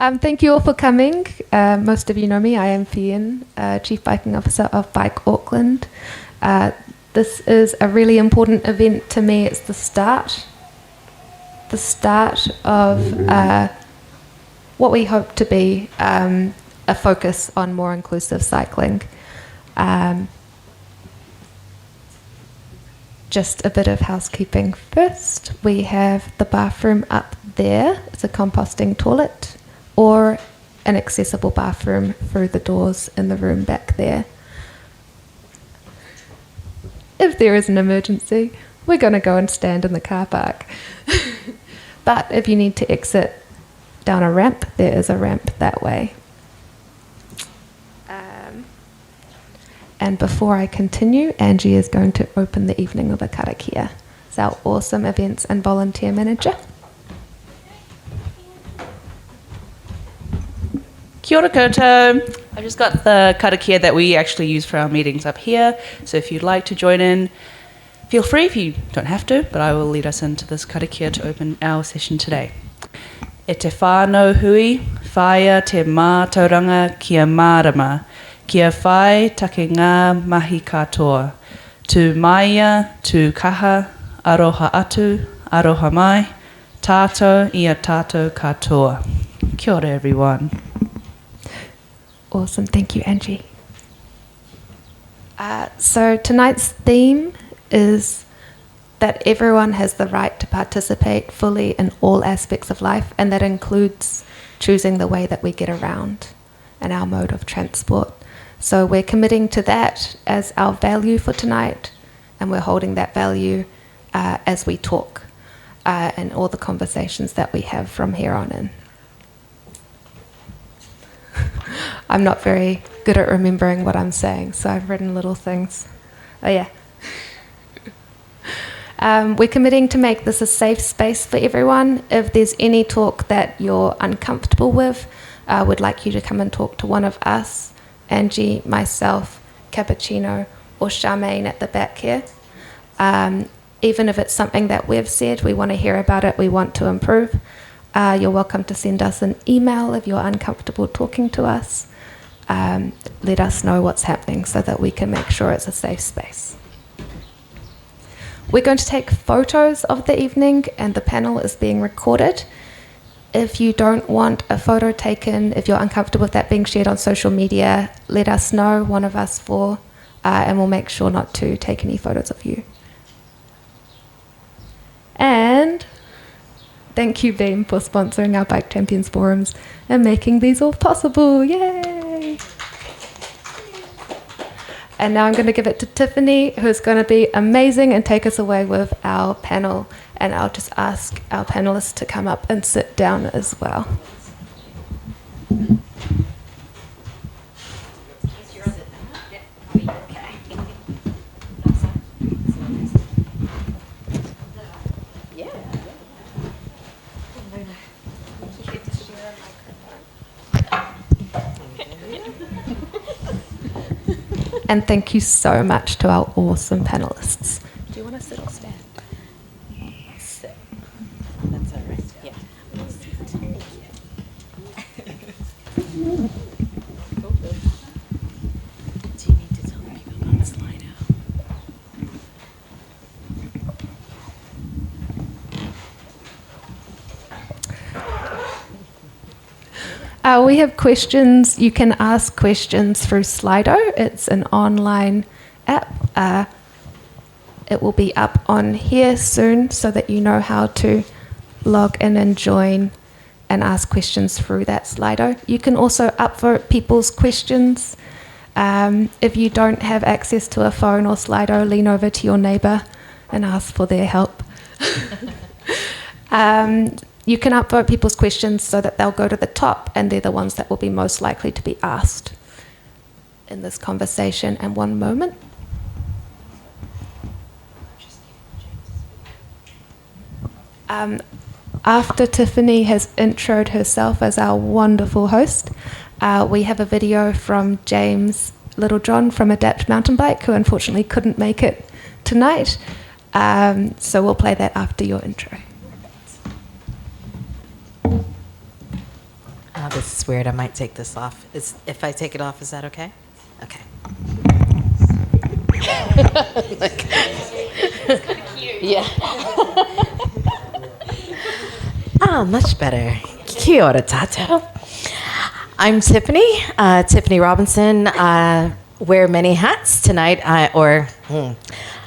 Thank you all for coming. Most of you know me. I am Fionn, Chief Biking Officer of Bike Auckland. This is a really important event to me. It's the start of what we hope to be a focus on more inclusive cycling. Just a bit of housekeeping first. We have the bathroom up there. It's a composting toilet or an accessible bathroom through the doors in the room back there. If there is an emergency, we're going to go and stand in the car park. But if you need to exit down a ramp, there is a ramp that way. And before I continue, Angie is going to open the evening of a karakia. It's our awesome events and volunteer manager. Kia ora koutou. I've just got the karakia that we actually use for our meetings up here. So if you'd like to join in, feel free. If you don't have to, but I will lead us into this karakia to open our session today. E te whānau hui, whaia te mātauranga kia mārama, kia whai take ngā mahi katoa. Tu maia, tu kaha, aroha atu, aroha mai, tātou ia tātou katoa. Kia ora everyone. Awesome, thank you, Angie. So tonight's theme is that everyone has the right to participate fully in all aspects of life, and that includes choosing the way that we get around and our mode of transport. So we're committing to that as our value for tonight, and we're holding that value as we talk and all the conversations that we have from here on in. I'm not very good at remembering what I'm saying, so I've written little things. Oh yeah. We're committing to make this a safe space for everyone. If there's any talk that you're uncomfortable with, we'd like you to come and talk to one of us, Angie, myself, Cappuccino, or Charmaine at the back here. Even if it's something that we've said, we want to hear about it, we want to improve. You're welcome to send us an email if you're uncomfortable talking to us. Let us know what's happening so that we can make sure it's a safe space. We're going to take photos of the evening, and the panel is being recorded. If you don't want a photo taken, if you're uncomfortable with that being shared on social media, let us know, one of us four, and we'll make sure not to take any photos of you. And thank you, Beam, for sponsoring our Bike Champions forums and making these all possible. Yay! And now I'm going to give it to Tiffany, who's going to be amazing and take us away with our panel. And I'll just ask our panelists to come up and sit down as well. And thank you so much to our awesome panelists. Do you want to sit or stand? Sit. That's all right. Yeah. Do you need to tell people about the slide out? We have questions. You can ask questions through Slido. It's an online app. It will be up on here soon so that you know how to log in and join and ask questions through that Slido. You can also upvote people's questions. If you don't have access to a phone or Slido, lean over to your neighbour and ask for their help. You can upvote people's questions so that they'll go to the top, and they're the ones that will be most likely to be asked in this conversation. And one moment. After Tiffany has introed herself as our wonderful host, we have a video from James Littlejohn from Adapt Mountain Bike, who unfortunately couldn't make it tonight. So we'll play that after your intro. The this is weird. I might take this off. If I take it off, is that okay? Okay. It's kind of cute. Yeah. Much better. Kia ora tātou. I'm Tiffany, Tiffany Robinson. Wear many hats tonight.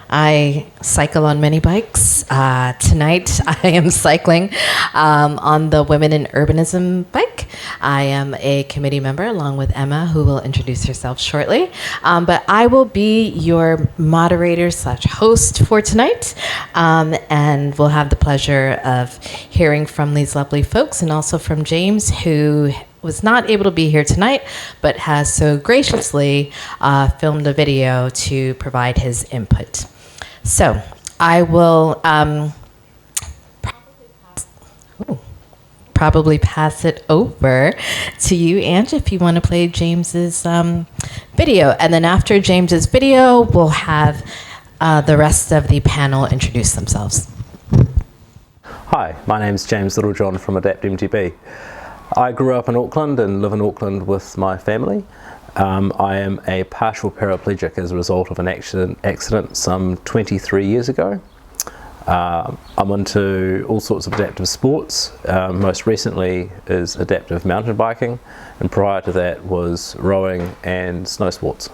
I cycle on many bikes. Tonight I am cycling on the Women in Urbanism bike. I am a committee member along with Emma, who will introduce herself shortly. But I will be your moderator / host for tonight. And we'll have the pleasure of hearing from these lovely folks and also from James, who was not able to be here tonight, but has so graciously filmed a video to provide his input. So I will probably pass it over to you, Ange, if you want to play James's video. And then after James's video, we'll have the rest of the panel introduce themselves. Hi, my name's James Littlejohn from Adapt MTB. I grew up in Auckland and live in Auckland with my family. I am a partial paraplegic as a result of an accident some 23 years ago. I'm into all sorts of adaptive sports. Most recently is adaptive mountain biking, and prior to that was rowing and snow sports.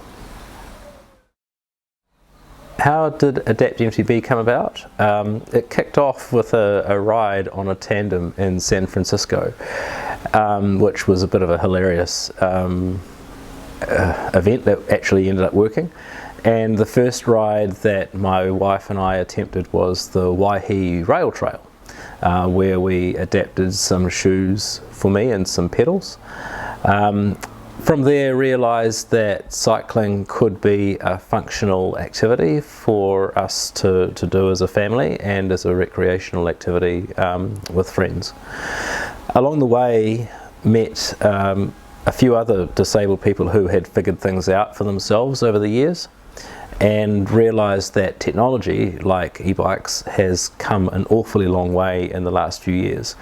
How did Adapt MTB come about? It kicked off with a ride on a tandem in San Francisco, which was a bit of a hilarious event that actually ended up working. And the first ride that my wife and I attempted was the Waihi Rail Trail, where we adapted some shoes for me and some pedals. From there, realised that cycling could be a functional activity for us to do as a family and as a recreational activity with friends. Along the way, met a few other disabled people who had figured things out for themselves over the years, and realised that technology like e-bikes has come an awfully long way in the last few years,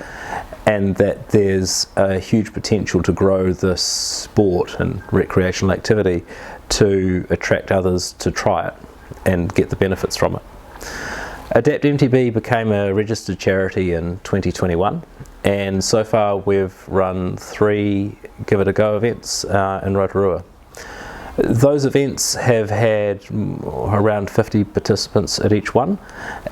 and that there's a huge potential to grow this sport and recreational activity to attract others to try it and get the benefits from it. Adapt MTB became a registered charity in 2021, and so far we've run 3 Give It a Go events in Rotorua. Those events have had around 50 participants at each one,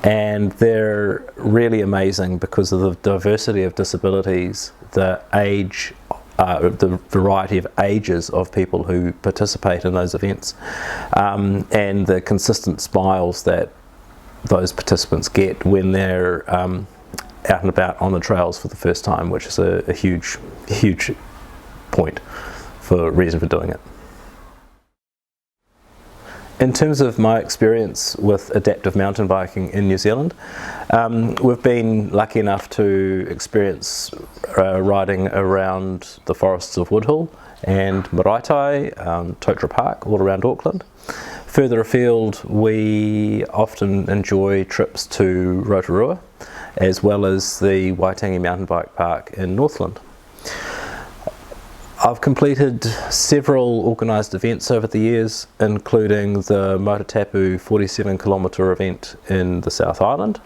and they're really amazing because of the diversity of disabilities, the age, the variety of ages of people who participate in those events, and the consistent smiles that those participants get when they're out and about on the trails for the first time, which is a huge point for reason for doing it. In terms of my experience with adaptive mountain biking in New Zealand, we've been lucky enough to experience riding around the forests of Woodhull and Maraetai, Totara Park, all around Auckland. Further afield, we often enjoy trips to Rotorua, as well as the Waitangi Mountain Bike Park in Northland. I've completed several organised events over the years, including the Motatapu 47 kilometre event in the South Island,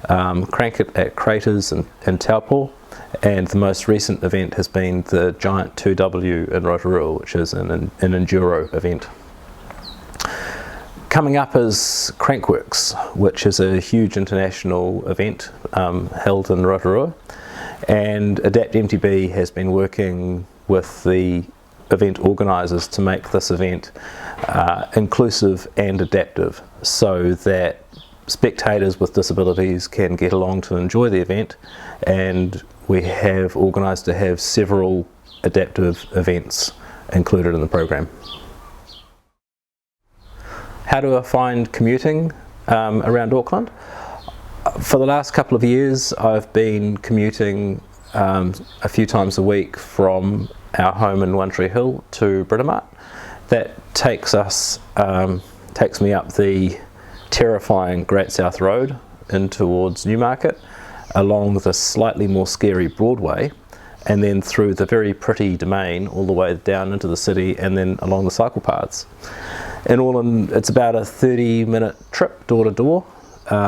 Crank It at Craters in Taupo, and the most recent event has been the Giant 2W in Rotorua, which is an enduro event. Coming up is Crankworks, which is a huge international event held in Rotorua, and Adapt MTB has been working with the event organisers to make this event inclusive and adaptive, so that spectators with disabilities can get along to enjoy the event, and we have organised to have several adaptive events included in the program. How do I find commuting around Auckland? For the last couple of years I've been commuting a few times a week from our home in One Tree Hill to Britomart. That takes me up the terrifying Great South Road in towards Newmarket, along the slightly more scary Broadway, and then through the very pretty domain all the way down into the city and then along the cycle paths. And it's about a 30-minute trip door to door,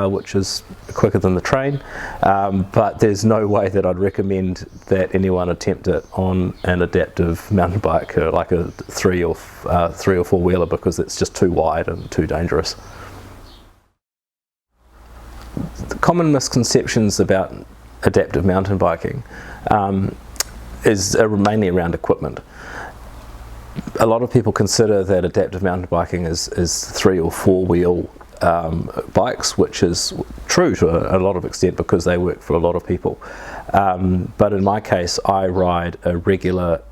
which is quicker than the train, but there's no way that I'd recommend that anyone attempt it on an adaptive mountain bike, like a three or four wheeler, because it's just too wide and too dangerous. The common misconceptions about adaptive mountain biking are mainly around equipment. A lot of people consider that adaptive mountain biking is 3 or 4 wheel bikes, which is true to a lot of extent because they work for a lot of people. But in my case, I ride a regular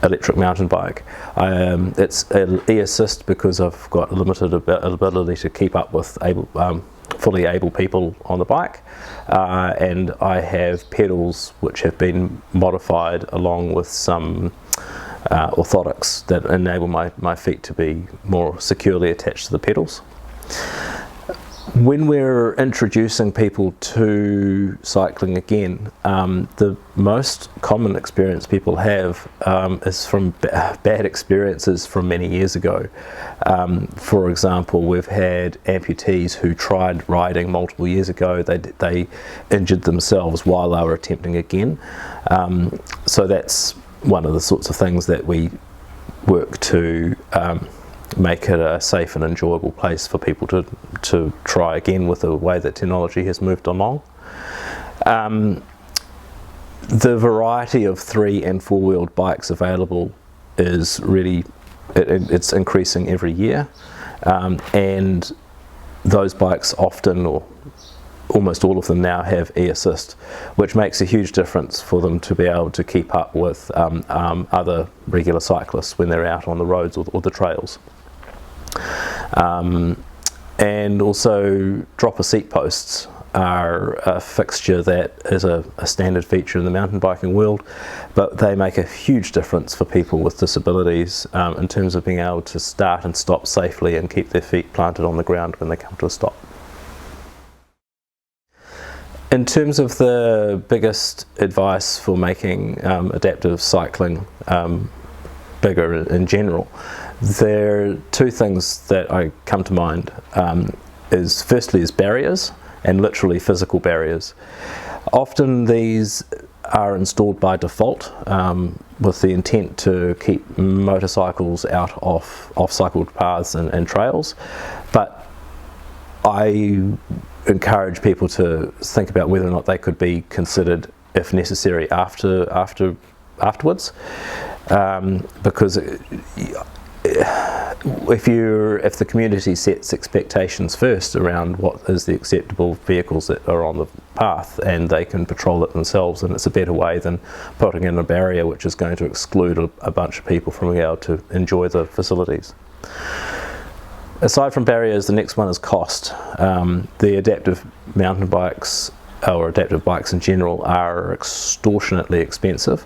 electric mountain bike. It's an e-assist because I've got limited ability to keep up with fully able people on the bike, and I have pedals which have been modified along with some orthotics that enable my feet to be more securely attached to the pedals. When we're introducing people to cycling again, the most common experience people have is from bad experiences from many years ago. For example, we've had amputees who tried riding multiple years ago. They injured themselves while they were attempting again. So that's one of the sorts of things that we work to make it a safe and enjoyable place for people to try again with the way that technology has moved along. The variety of 3 and 4 wheeled bikes available is really, it's increasing every year, and those bikes often, or almost all of them now, have e-assist, which makes a huge difference for them to be able to keep up with other regular cyclists when they're out on the roads or the trails. And also dropper seat posts are a fixture that is a standard feature in the mountain biking world, but they make a huge difference for people with disabilities in terms of being able to start and stop safely and keep their feet planted on the ground when they come to a stop. In terms of the biggest advice for making adaptive cycling bigger in general, there are 2 things that I come to mind. Firstly is barriers, and literally physical barriers. Often these are installed by default with the intent to keep motorcycles out of off-cycled paths and trails, but I encourage people to think about whether or not they could be considered, if necessary, afterwards, because if the community sets expectations first around what is the acceptable vehicles that are on the path, and they can patrol it themselves, and it's a better way than putting in a barrier which is going to exclude a bunch of people from being able to enjoy the facilities. Aside from barriers, the next one is cost. The adaptive mountain bikes, or adaptive bikes in general, are extortionately expensive.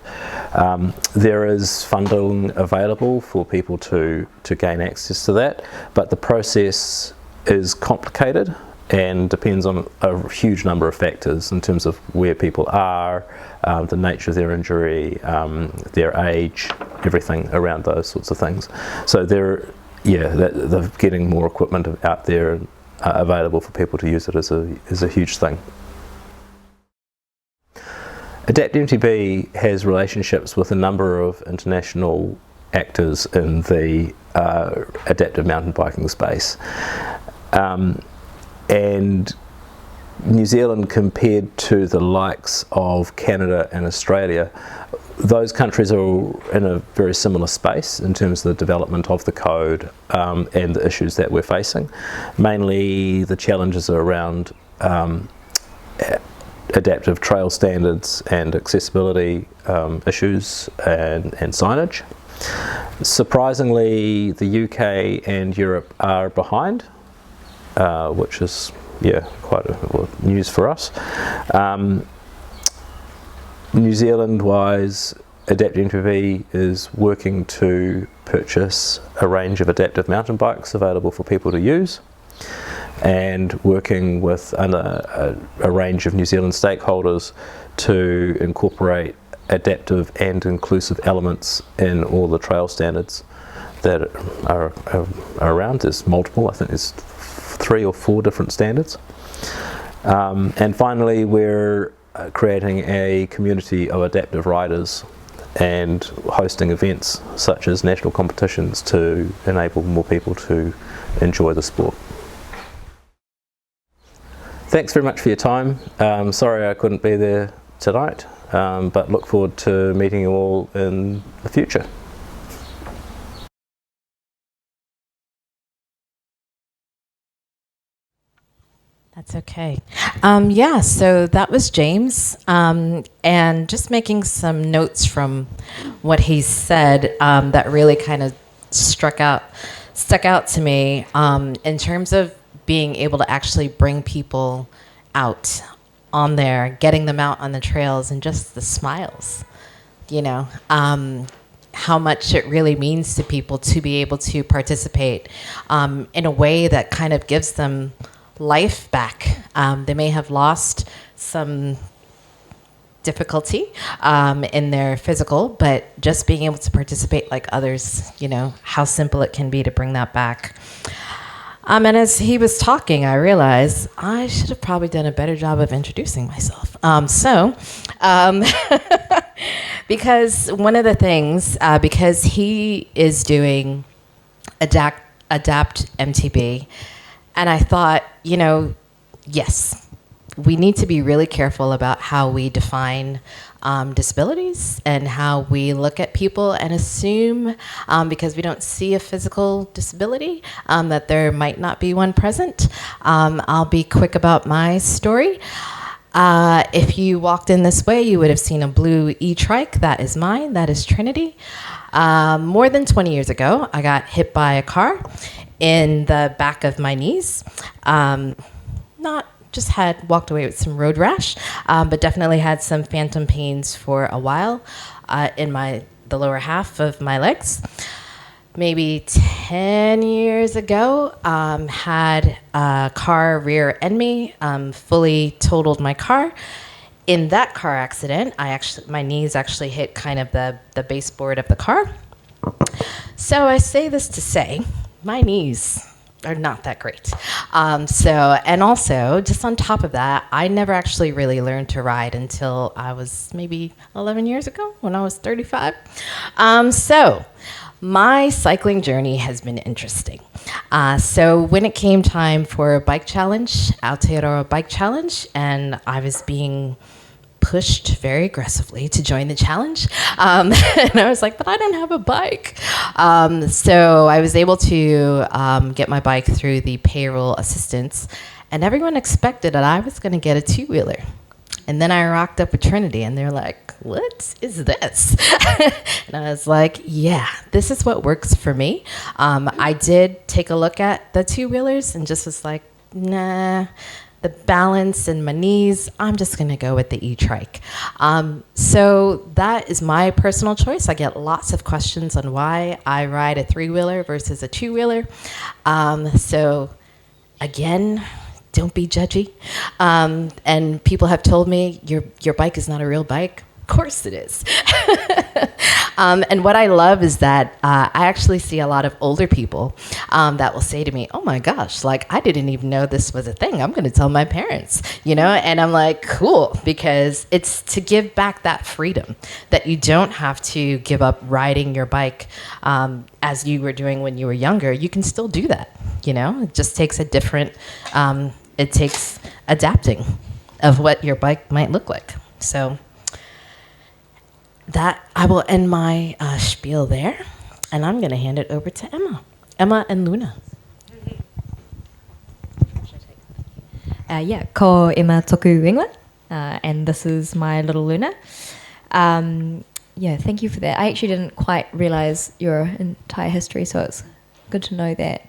There is funding available for people to gain access to that, but the process is complicated and depends on a huge number of factors in terms of where people are, the nature of their injury, their age, everything around those sorts of things. So they're getting more equipment out there available for people to use it is a huge thing. Adapt MTB has relationships with a number of international actors in the adaptive mountain biking space. And New Zealand, compared to the likes of Canada and Australia, those countries are in a very similar space in terms of the development of the code and the issues that we're facing. Mainly the challenges are around adaptive trail standards and accessibility issues and signage. Surprisingly, the UK and Europe are behind, which is quite news for us. New Zealand-wise, Adapt MTB is working to purchase a range of adaptive mountain bikes available for people to use, and working with a range of New Zealand stakeholders to incorporate adaptive and inclusive elements in all the trail standards that are around. There's multiple, I think there's 3 or 4 different standards. And finally, we're creating a community of adaptive riders and hosting events such as national competitions to enable more people to enjoy the sport. Thanks very much for your time. Sorry I couldn't be there tonight, but look forward to meeting you all in the future. That's okay. Yeah, so that was James, and just making some notes from what he said that really kind of stuck out to me in terms of being able to actually bring people out on there, getting them out on the trails, and just the smiles, you know, how much it really means to people to be able to participate in a way that kind of gives them life back. They may have lost some difficulty in their physical, but just being able to participate like others, you know, how simple it can be to bring that back. And as he was talking, I realized I should have probably done a better job of introducing myself. Because one of the things, because he is doing Adapt MTB, and I thought, you know, yes, we need to be really careful about how we define disabilities and how we look at people and assume, because we don't see a physical disability, that there might not be one present. I'll be quick about my story. If you walked in this way, you would have seen a blue e-trike. That is mine. That is Trinity. More than 20 years ago, I got hit by a car in the back of my knees. Just had walked away with some road rash, but definitely had some phantom pains for a while in the lower half of my legs. Maybe 10 years ago, had a car rear-end me, fully totaled my car. In that car accident, my knees actually hit kind of the baseboard of the car. So I say this to say, my knees are not that great. And also, just on top of that, I never actually really learned to ride until I was maybe 11 years ago, when I was 35. So my cycling journey has been interesting. So when it came time for a bike challenge, Aotearoa bike challenge, and I was being pushed very aggressively to join the challenge. And I was like, but I don't have a bike. So I was able to get my bike through the payroll assistance, and everyone expected that I was going to get a 2-wheeler. And then I rocked up with Trinity, and they're like, what is this? And I was like, yeah, this is what works for me. I did take a look at the 2-wheelers and just was like, nah, the balance in my knees, I'm just going to go with the e-trike. So that is my personal choice. I get lots of questions on why I ride a 3-wheeler versus a 2-wheeler. So again, don't be judgy. And people have told me, your bike is not a real bike. Of course it is. And what I love is that I actually see a lot of older people that will say to me, oh my gosh, like I didn't even know this was a thing. I'm going to tell my parents, you know? And I'm like, cool, because it's to give back that freedom that you don't have to give up riding your bike as you were doing when you were younger. You can still do that, you know? It just takes a different, it takes adapting of what your bike might look like. So that I will end my spiel there, and I'm going to hand it over to Emma and Luna. Ko Emma toku ingoa, and this is my little Luna. Thank you for that. I actually didn't quite realize your entire history, so it's good to know that.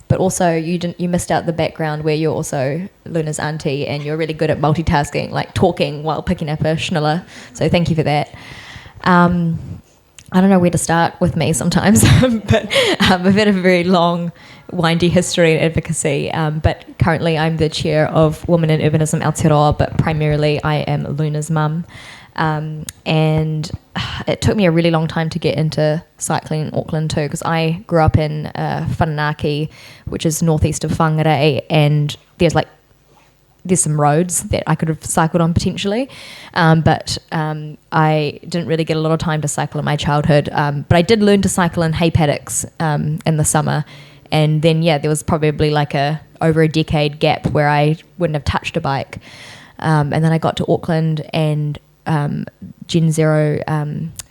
But also, you missed out the background where you're also Luna's auntie and you're really good at multitasking, like talking while picking up a schnuller. So thank you for that. I don't know where to start with me sometimes, but I've had a very long, windy history in advocacy. But currently I'm the chair of Women in Urbanism Aotearoa, but primarily I am Luna's mum. And it took me a really long time to get into cycling in Auckland too, because I grew up in Whananaki, which is northeast of Whangarei, and there's some roads that I could have cycled on potentially, but I didn't really get a lot of time to cycle in my childhood. But I did learn to cycle in hay paddocks in the summer, and then there was probably over a decade gap where I wouldn't have touched a bike, and then I got to Auckland, and Gen Zero,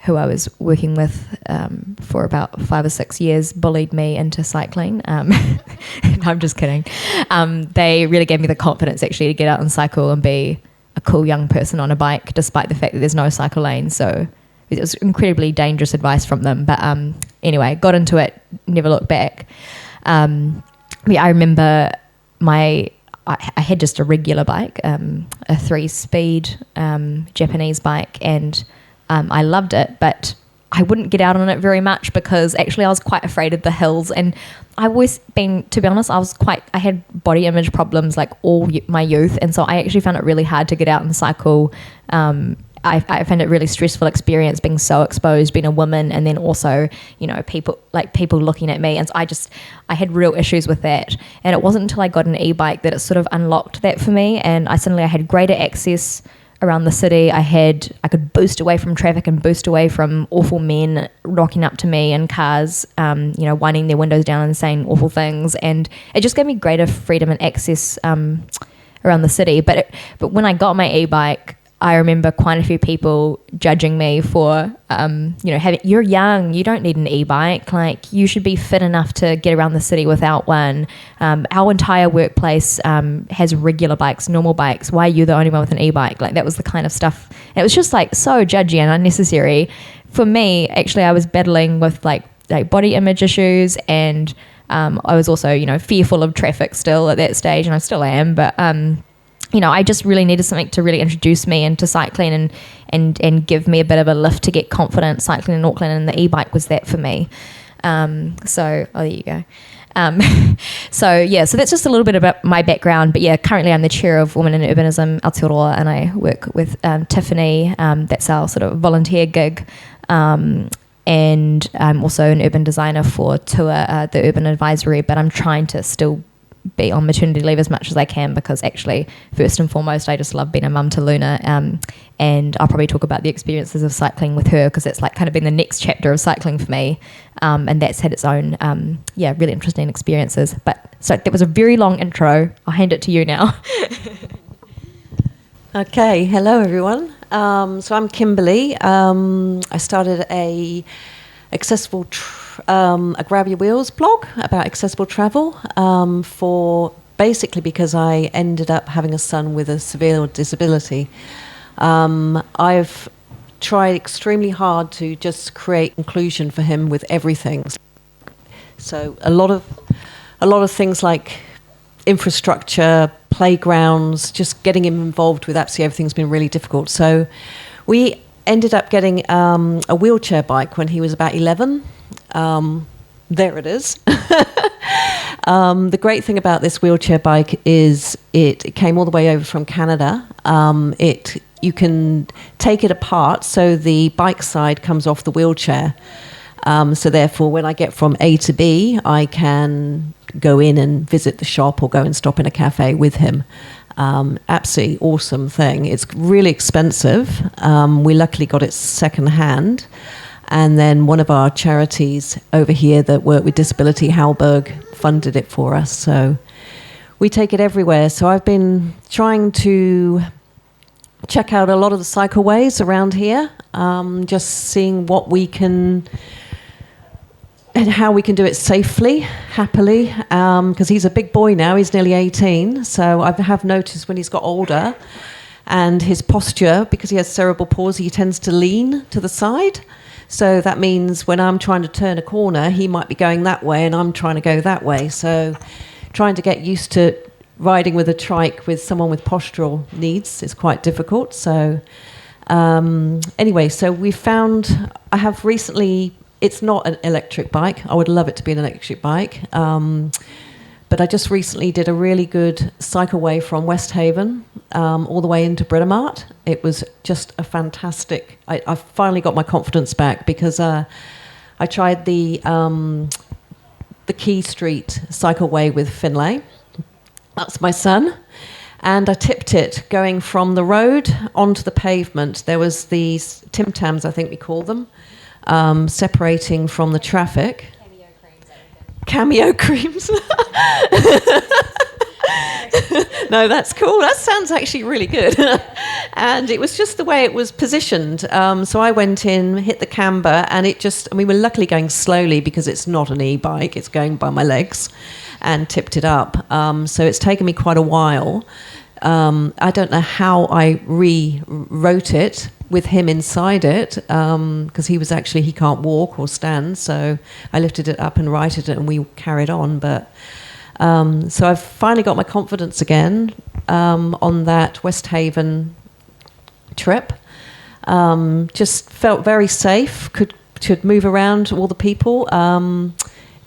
who I was working with for about 5 or 6 years, bullied me into cycling. I'm just kidding. They really gave me the confidence actually to get out and cycle and be a cool young person on a bike, despite the fact that there's no cycle lane. So it was incredibly dangerous advice from them. But anyway, got into it, never looked back. I remember I had just a regular bike, a 3-speed Japanese bike, and I loved it, but I wouldn't get out on it very much because actually I was quite afraid of the hills, and I've always been, to be honest, I had body image problems all my youth, and so I actually found it really hard to get out and cycle. I found it really stressful experience being so exposed, being a woman, and then also, people looking at me. And so I had real issues with that. And it wasn't until I got an e-bike that it sort of unlocked that for me. And I had greater access around the city. I could boost away from traffic and boost away from awful men rocking up to me in cars, winding their windows down and saying awful things. And it just gave me greater freedom and access around the city. But when I got my e-bike, I remember quite a few people judging me for, you're young, you don't need an e-bike, you should be fit enough to get around the city without one. Our entire workplace has regular bikes, normal bikes. Why are you the only one with an e-bike? That was the kind of stuff. It was just so judgy and unnecessary. For me, actually, I was battling with body image issues, and I was also, fearful of traffic still at that stage, and I still am, but I just really needed something to really introduce me into cycling and give me a bit of a lift to get confident cycling in Auckland, and the e-bike was that for me. There you go. So that's just a little bit about my background. But currently I'm the chair of Women in Urbanism Aotearoa, and I work with Tiffany. That's our sort of volunteer gig. And I'm also an urban designer for TUA, the Urban Advisory, but I'm trying to still be on maternity leave as much as I can, because actually first and foremost I just love being a mum to Luna, and I'll probably talk about the experiences of cycling with her, because it's kind of been the next chapter of cycling for me, and that's had its own really interesting experiences. But so that was a very long intro. I'll hand it to you now. Okay, hello everyone. So I'm Kimberly. I started a accessible a Grab Your Wheels blog about accessible travel because I ended up having a son with a severe disability. I've tried extremely hard to just create inclusion for him with everything. So a lot of things like infrastructure, playgrounds, just getting him involved with absolutely everything's been really difficult. So we ended up getting a wheelchair bike when he was about 11. There it is. The great thing about this wheelchair bike is it came all the way over from Canada. You can take it apart, so the bike side comes off the wheelchair. So therefore, when I get from A to B, I can go in and visit the shop or go and stop in a cafe with him. Absolutely awesome thing. It's really expensive. We luckily got it second hand. And then one of our charities over here that work with disability, Halberg, funded it for us. So we take it everywhere. So I've been trying to check out a lot of the cycleways around here, just seeing what we can and how we can do it safely, happily, because he's a big boy now. He's nearly 18. So I have noticed when he's got older and his posture, because he has cerebral palsy, he tends to lean to the side. So that means when I'm trying to turn a corner, he might be going that way and I'm trying to go that way. So trying to get used to riding with a trike with someone with postural needs is quite difficult. So anyway, so we found, I have recently, it's not an electric bike. I would love it to be an electric bike. But I just recently did a really good cycleway from West Haven all the way into Britomart. It was just a fantastic... I finally got my confidence back because I tried the Key Street cycleway with Finlay. That's my son. And I tipped it going from the road onto the pavement. There was these Tim Tams, I think we call them, separating from the traffic. Cameo creams. No, that's cool. That sounds actually really good. And it was just the way it was positioned. So I went in, hit the camber, and we were luckily going slowly because it's not an e-bike. It's going by my legs, and tipped it up. So it's taken me quite a while. I don't know how I rewrote it with him inside it, because he can't walk or stand, so I lifted it up and righted it and we carried on. But so I've finally got my confidence again on that West Haven trip. Just felt very safe, could move around all the people.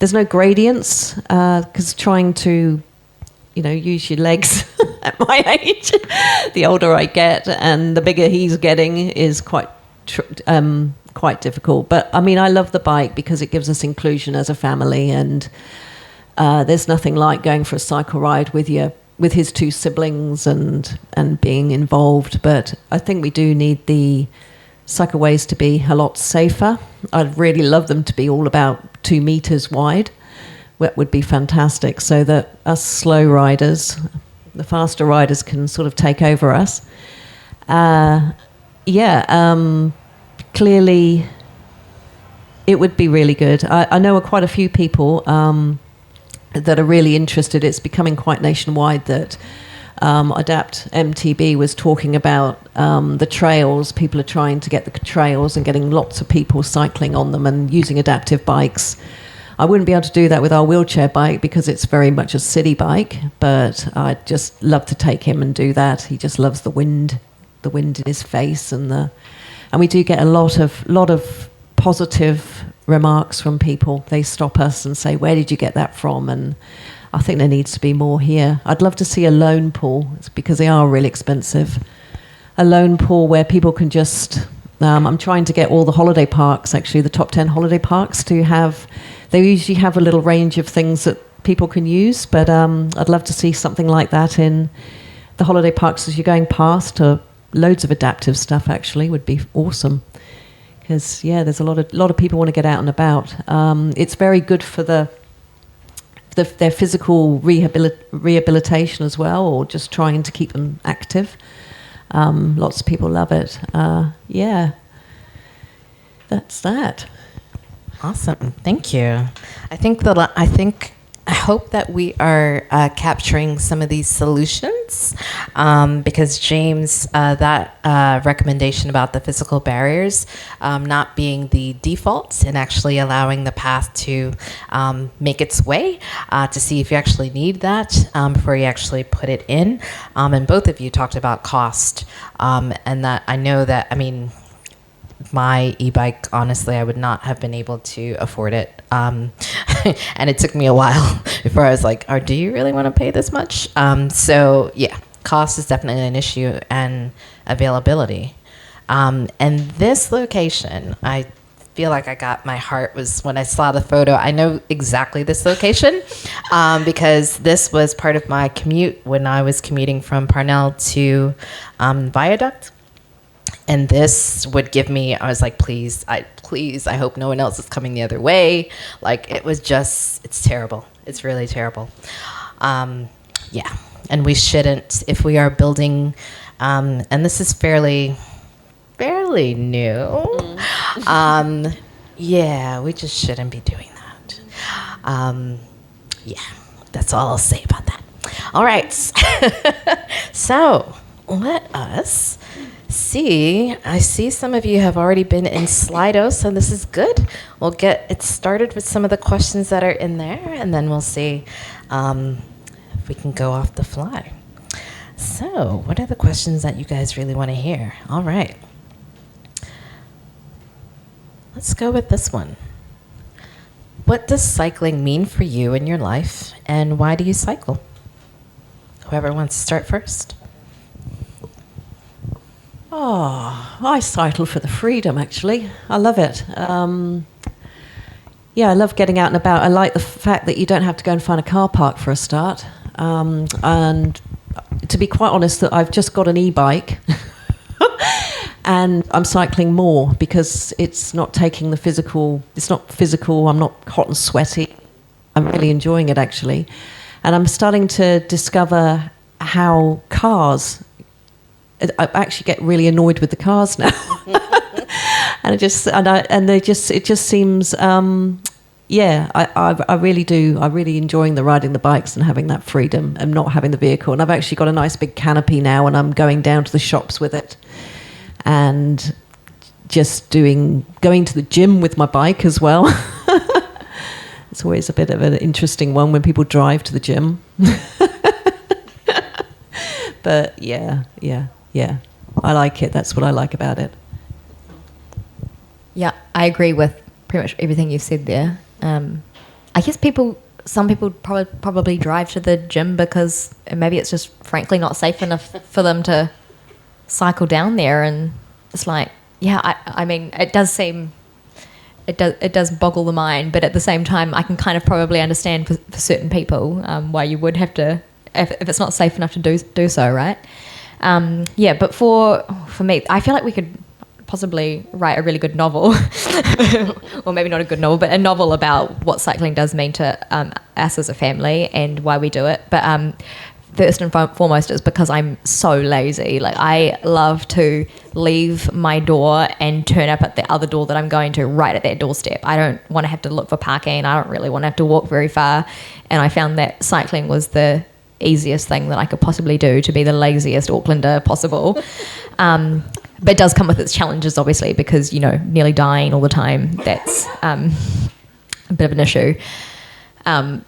There's no gradients, because trying to use your legs at my age, the older I get and the bigger he's getting, is quite difficult. But I mean, I love the bike because it gives us inclusion as a family, and there's nothing like going for a cycle ride with his two siblings and being involved. But I think we do need the cycleways to be a lot safer. I'd really love them to be all about 2 meters wide. That would be fantastic, so that us slow riders, the faster riders, can sort of take over us. Clearly it would be really good. I know quite a few people that are really interested. It's becoming quite nationwide that Adapt MTB was talking about the trails. People are trying to get the trails and getting lots of people cycling on them and using adaptive bikes. I wouldn't be able to do that with our wheelchair bike because it's very much a city bike, but I'd just love to take him and do that. He just loves the wind in his face, and we do get a lot of positive remarks from people. They stop us and say, "Where did you get that from?" And I think there needs to be more here. I'd love to see a loan pool, because they are really expensive. A loan pool where people can just... I'm trying to get all the holiday parks, actually, the top 10 holiday parks, to have... They usually have a little range of things that people can use, but I'd love to see something like that in the holiday parks as you're going past. Loads of adaptive stuff, actually, would be awesome. Because, there's a lot of people want to get out and about. It's very good for their physical rehabilitation as well, or just trying to keep them active. Lots of people love it. That's that. Awesome, thank you. I hope that we are capturing some of these solutions, because James, that recommendation about the physical barriers not being the default and actually allowing the path to make its way, to see if you actually need that before you actually put it in. And both of you talked about cost, and that I know that, my e-bike, honestly, I would not have been able to afford it. And it took me a while before I was like, do you really want to pay this much? Cost is definitely an issue, and availability. And this location, I feel like my heart was, when I saw the photo, I know exactly this location, because this was part of my commute when I was commuting from Parnell to Viaduct. And this would give me, I was like, please, I hope no one else is coming the other way. Like, it's terrible. It's really terrible. And we shouldn't, if we are building, and this is fairly new. We just shouldn't be doing that. That's all I'll say about that. All right. So let us see. I see some of you have already been in Slido, so this is good. We'll get it started with some of the questions that are in there, and then we'll see if we can go off the fly. So, what are the questions that you guys really want to hear? All right. Let's go with this one. What does cycling mean for you in your life, and why do you cycle? Whoever wants to start first. Oh, I cycle for the freedom, actually. I love it. Yeah, I love getting out and about. I like the fact that you don't have to go and find a car park for a start. And to be quite honest, that I've just got an e-bike and I'm cycling more because it's not taking the physical, it's not physical, I'm not hot and sweaty. I'm really enjoying it, actually. And I'm starting to discover how cars, I actually get really annoyed with the cars now. And it just seems, yeah, I really do. I'm really enjoying the riding the bikes and having that freedom and not having the vehicle. And I've actually got a nice big canopy now, and I'm going down to the shops with it, and just going to the gym with my bike as well. It's always a bit of an interesting one when people drive to the gym. But yeah, I like it. That's what I like about it. Yeah, I agree with pretty much everything you've said there. I guess some people probably drive to the gym because maybe it's just frankly not safe enough for them to cycle down there, and it's like, yeah, I mean, it does boggle the mind, but at the same time, I can kind of probably understand for certain people why you would have to, if it's not safe enough to do so, right? Yeah, but for me, I feel like we could possibly write a really good novel, or maybe not a good novel, but a novel about what cycling does mean to us as a family and why we do it. But first and foremost, it's because I'm so lazy. Like, I love to leave my door and turn up at the other door that I'm going to right at that doorstep. I don't want to have to look for parking. I don't really want to have to walk very far. And I found that cycling was the easiest thing that I could possibly do to be the laziest Aucklander possible. But it does come with its challenges, obviously, because, nearly dying all the time, that's a bit of an issue.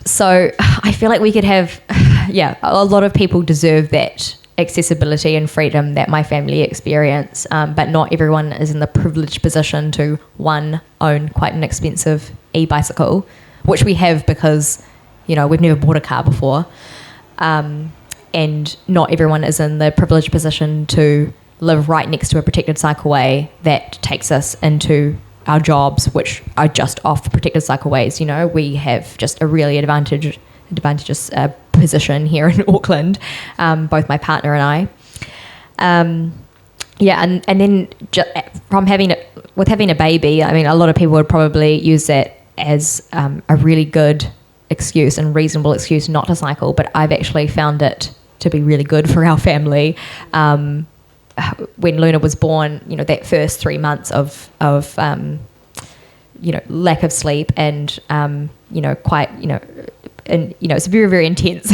So I feel like we could have, a lot of people deserve that accessibility and freedom that my family experience, but not everyone is in the privileged position to, one, own quite an expensive e-bicycle, which we have because, we've never bought a car before. And not everyone is in the privileged position to live right next to a protected cycleway that takes us into our jobs, which are just off protected cycleways. We have just a really advantageous position here in Auckland, both my partner and I. And then with having a baby, I mean, a lot of people would probably use that as a really good excuse and reasonable excuse not to cycle, but I've actually found it to be really good for our family. When Luna was born, that first 3 months of lack of sleep and quite and it's very, very intense.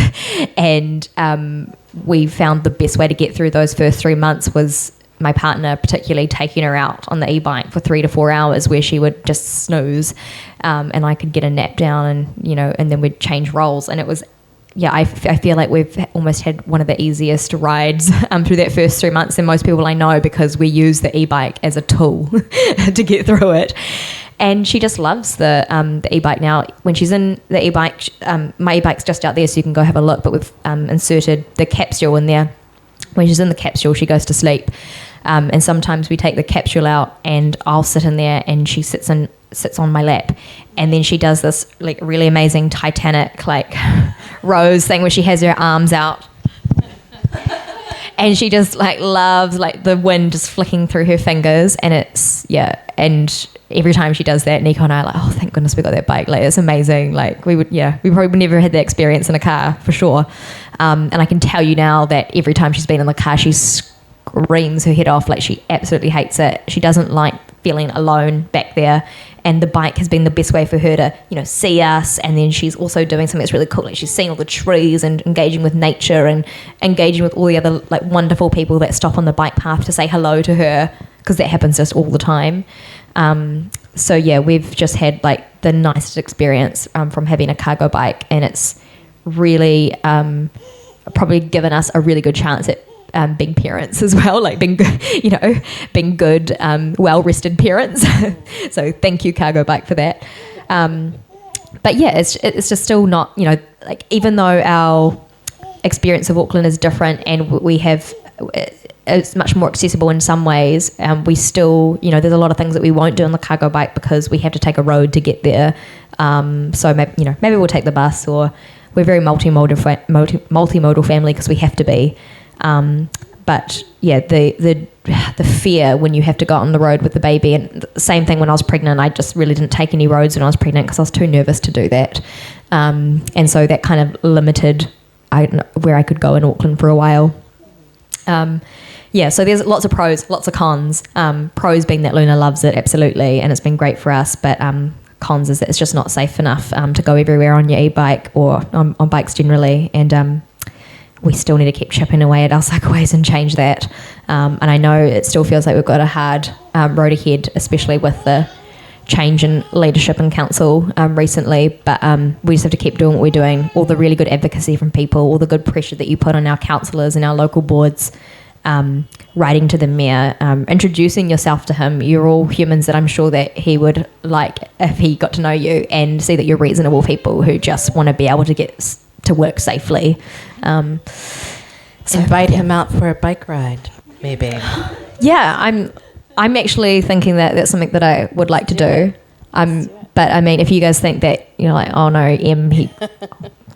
And we found the best way to get through those first 3 months was my partner particularly taking her out on the e-bike for 3 to 4 hours where she would just snooze, and I could get a nap down, and then we'd change roles. And it was, I feel like we've almost had one of the easiest rides through that first 3 months than most people I know, because we use the e-bike as a tool to get through it. And she just loves the e-bike now. When she's in the e-bike, my e-bike's just out there, so you can go have a look, but we've inserted the capsule in there. When she's in the capsule, she goes to sleep. And sometimes we take the capsule out and I'll sit in there and she sits on my lap. And then she does this like really amazing Titanic like Rose thing where she has her arms out. And she just like loves like the wind just flicking through her fingers. And it's, and every time she does that, Nico and I are like, oh, thank goodness we got that bike. Like, it's amazing. Like, we probably would never had that experience in a car for sure. And I can tell you now that every time she's been in the car, she screams her head off. Like, she absolutely hates it. She doesn't like feeling alone back there. And the bike has been the best way for her to, see us. And then she's also doing something that's really cool. Like, she's seeing all the trees and engaging with nature and engaging with all the other like wonderful people that stop on the bike path to say hello to her, because that happens just all the time. So we've just had like the nicest experience from having a cargo bike, and it's really probably given us a really good chance at being parents as well, like being good, well-rested parents. So thank you, cargo bike, for that. but yeah, it's just still not, you know, like, even though our experience of Auckland is different and we have, it's much more accessible in some ways, we still, you know, there's a lot of things that we won't do on the cargo bike because we have to take a road to get there. So maybe, you know, maybe we'll take the bus, or we're very multimodal family because we have to be. But yeah, the fear when you have to go on the road with the baby, and the same thing when I was pregnant. I just really didn't take any roads when I was pregnant because I was too nervous to do that. And so that kind of limited where I could go in Auckland for a while. Yeah, so there's lots of pros, lots of cons. Pros being that Luna loves it, absolutely, and it's been great for us, but cons is that it's just not safe enough to go everywhere on your e-bike or on bikes generally, and we still need to keep chipping away at our cycleways and change that. And I know it still feels like we've got a hard road ahead, especially with the change in leadership in council recently, but we just have to keep doing what we're doing, all the really good advocacy from people, all the good pressure that you put on our councillors and our local boards, writing to the mayor, introducing yourself to him. You're all humans that I'm sure that he would like if he got to know you and see that you're reasonable people who just want to be able to get to work safely. So invite him out for a bike ride, maybe. Yeah, I'm actually thinking that that's something that I would like to do. But I mean, if you guys think that, you know, like, oh no,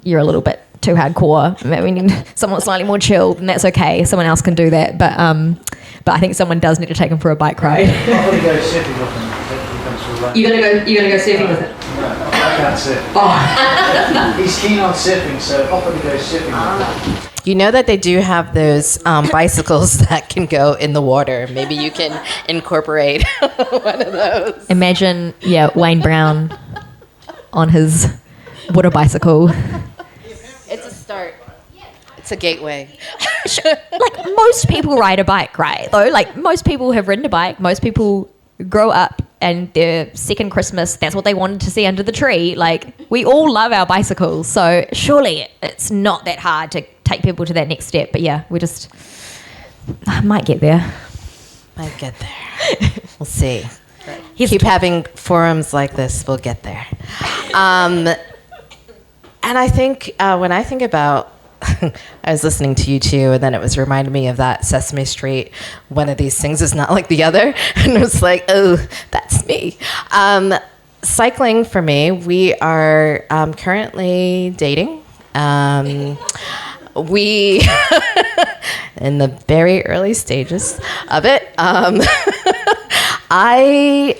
you're a little bit too hardcore, I mean, someone slightly more chilled, and that's okay. Someone else can do that. But I think someone does need to take him for a bike ride. I'm gonna go surfing with him. You're gonna go surfing with it? No, I can't surf. Oh. He's keen on surfing, so I'm gonna go surfing with him. You know that they do have those bicycles that can go in the water. Maybe you can incorporate one of those. Imagine, Wayne Brown on his water bicycle. It's a start. It's a gateway. Like, most people ride a bike, right? Though, like, most people have ridden a bike. Most people grow up and their second Christmas, that's what they wanted to see under the tree. Like, we all love our bicycles, so surely it's not that hard to take people to that next step. But yeah, I might get there. Might get there. We'll see. Keep having forums like this, we'll get there. And I think when I think about, I was listening to you too, and then it was reminding me of that Sesame Street, one of these things is not like the other, and it was like, oh, that's me. Cycling for me, we are currently dating. We, in the very early stages of it, I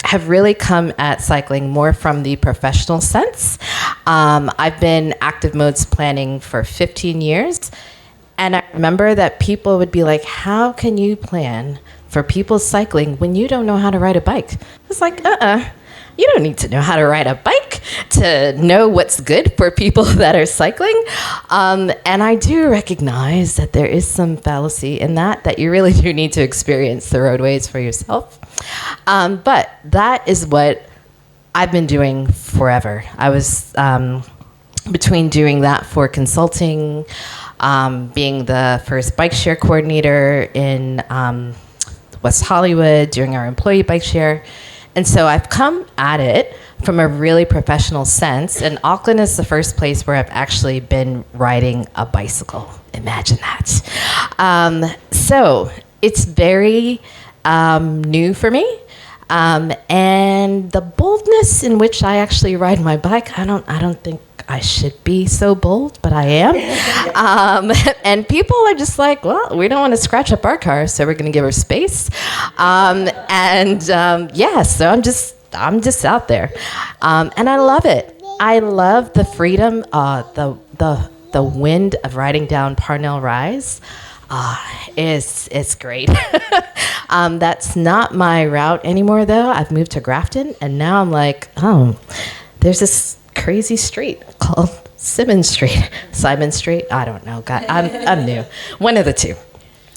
have really come at cycling more from the professional sense. I've been active modes planning for 15 years, and I remember that people would be like, how can you plan for people cycling when you don't know how to ride a bike? It's like, you don't need to know how to ride a bike to know what's good for people that are cycling. And I do recognize that there is some fallacy in that you really do need to experience the roadways for yourself. But that is what I've been doing forever. I was between doing that for consulting, being the first bike share coordinator in West Hollywood, doing our employee bike share. And so I've come at it from a really professional sense, and Auckland is the first place where I've actually been riding a bicycle. Imagine that. So it's very new for me, and the boldness in which I actually ride my bike, I don't think I should be so bold, but I am. And people are just like, well, we don't want to scratch up our car, so we're going to give her space. So I'm just out there. And I love it. I love the freedom, the wind of riding down Parnell Rise. It's great. That's not my route anymore, though. I've moved to Grafton, and now I'm like, oh, there's this crazy street called Simon Street. I don't know. God, I'm new. One of the two.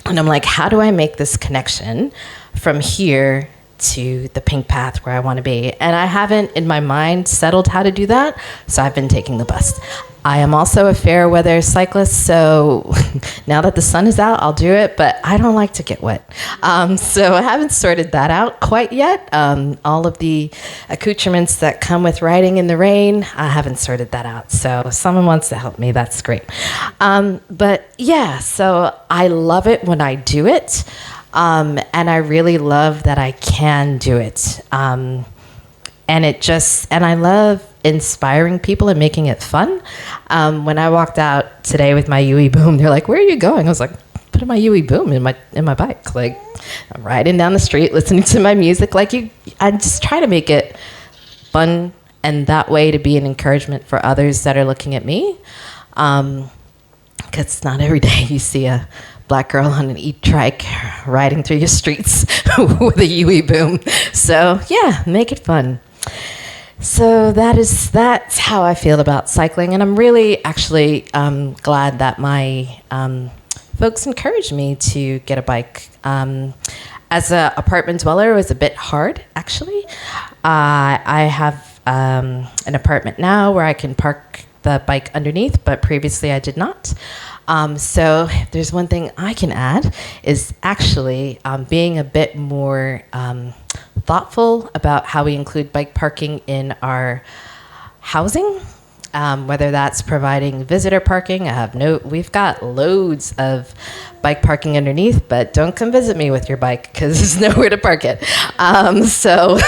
And I'm like, how do I make this connection from here to the pink path where I want to be? And I haven't in my mind settled how to do that, so I've been taking the bus. I am also a fair weather cyclist, so now that the sun is out, I'll do it, but I don't like to get wet. So I haven't sorted that out quite yet. All of the accoutrements that come with riding in the rain, I haven't sorted that out. So if someone wants to help me, that's great. But yeah, so I love it when I do it, and I really love that I can do it. And I love inspiring people and making it fun. When I walked out today with my Yui Boom, they're like, "Where are you going?" I was like, "Putting my Yui Boom in my bike. Like, I'm riding down the street, listening to my music. I just try to make it fun, and that way to be an encouragement for others that are looking at me. Because not every day you see a Black girl on an e-trike riding through your streets with a Yui Boom. So yeah, make it fun." So that's how I feel about cycling, and I'm really actually glad that my folks encouraged me to get a bike. As an apartment dweller, it was a bit hard, actually. I have an apartment now where I can park the bike underneath, but previously I did not. So if there's one thing I can add is actually being a bit more thoughtful about how we include bike parking in our housing, whether that's providing visitor parking. We've got loads of bike parking underneath, but don't come visit me with your bike because there's nowhere to park it. So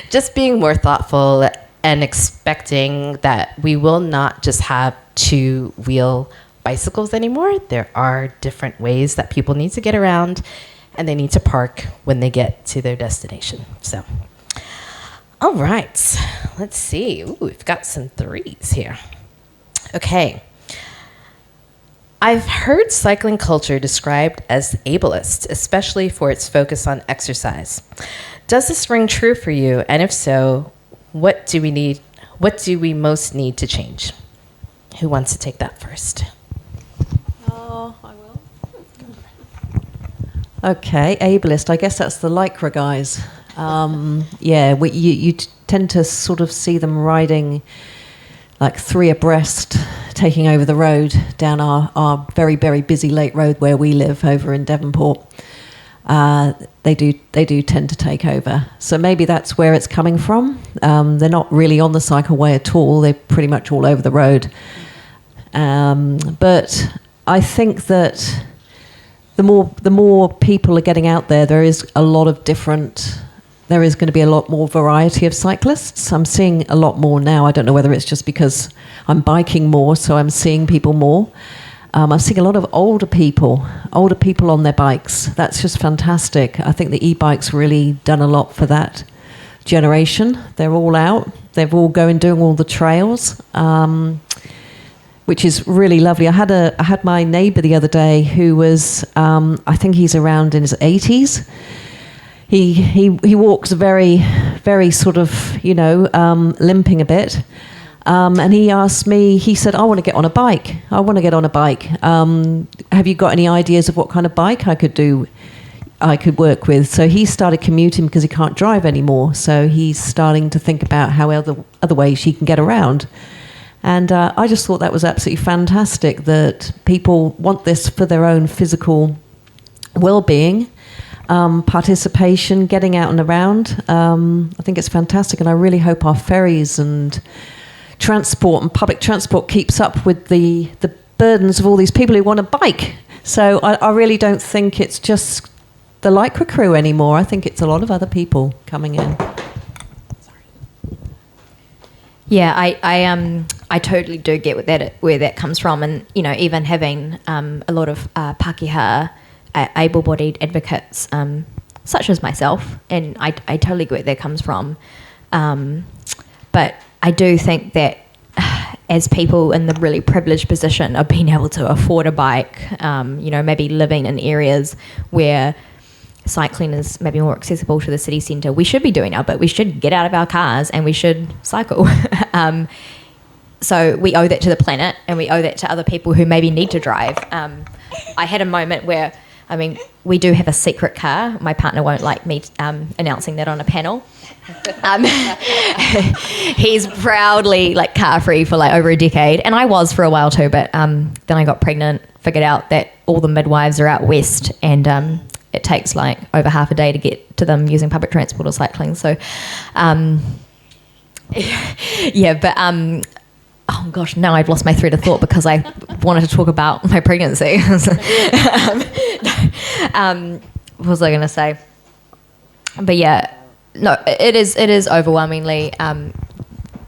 just being more thoughtful and expecting that we will not just have two-wheel bicycles anymore. There are different ways that people need to get around, and they need to park when they get to their destination. So, all right, let's see. Ooh, we've got some threes here. Okay. I've heard cycling culture described as ableist, especially for its focus on exercise. Does this ring true for you? And if so, what do we most need to change? Who wants to take that first? Oh, I will. Okay, ableist. I guess that's the Lycra guys. You tend to sort of see them riding like three abreast, taking over the road down our very, very busy late road where we live over in Devonport. They do tend to take over. So maybe that's where it's coming from. They're not really on the cycleway at all. They're pretty much all over the road. But I think that the more people are getting out there, there is going to be a lot more variety of cyclists. I'm seeing a lot more now. I don't know whether it's just because I'm biking more, so I'm seeing people more. I'm seeing a lot of older people on their bikes. That's just fantastic. I think the e-bike's really done a lot for that generation. They're all out. They're all doing all the trails, which is really lovely. I had my neighbour the other day who was, I think he's around in his 80s. He walks very, very sort of, limping a bit. And he asked me, he said, I want to get on a bike. Have you got any ideas of what kind of bike I could work with? So he started commuting because he can't drive anymore. So he's starting to think about how other ways he can get around. And I just thought that was absolutely fantastic that people want this for their own physical well-being. Participation, getting out and around. I think it's fantastic, and I really hope our ferries and transport and public transport keeps up with the burdens of all these people who want a bike. So I really don't think it's just the Lycra crew anymore. I think it's a lot of other people coming in. Yeah, I totally do get where that comes from, and even having a lot of Pākehā able-bodied advocates, such as myself, and I totally get where that comes from. But I do think that as people in the really privileged position of being able to afford a bike, maybe living in areas where cycling is maybe more accessible to the city centre, we should be doing our bit. We should get out of our cars and we should cycle. So we owe that to the planet, and we owe that to other people who maybe need to drive. I had a moment where I mean, we do have a secret car. My partner won't like me announcing that on a panel. He's proudly like car free for like over a decade, and I was for a while too. But then I got pregnant, figured out that all the midwives are out west, and it takes like over half a day to get to them using public transport or cycling. So, yeah, but oh gosh, now I've lost my thread of thought because I wanted to talk about my pregnancy. What was I going to say? But yeah, no, it is overwhelmingly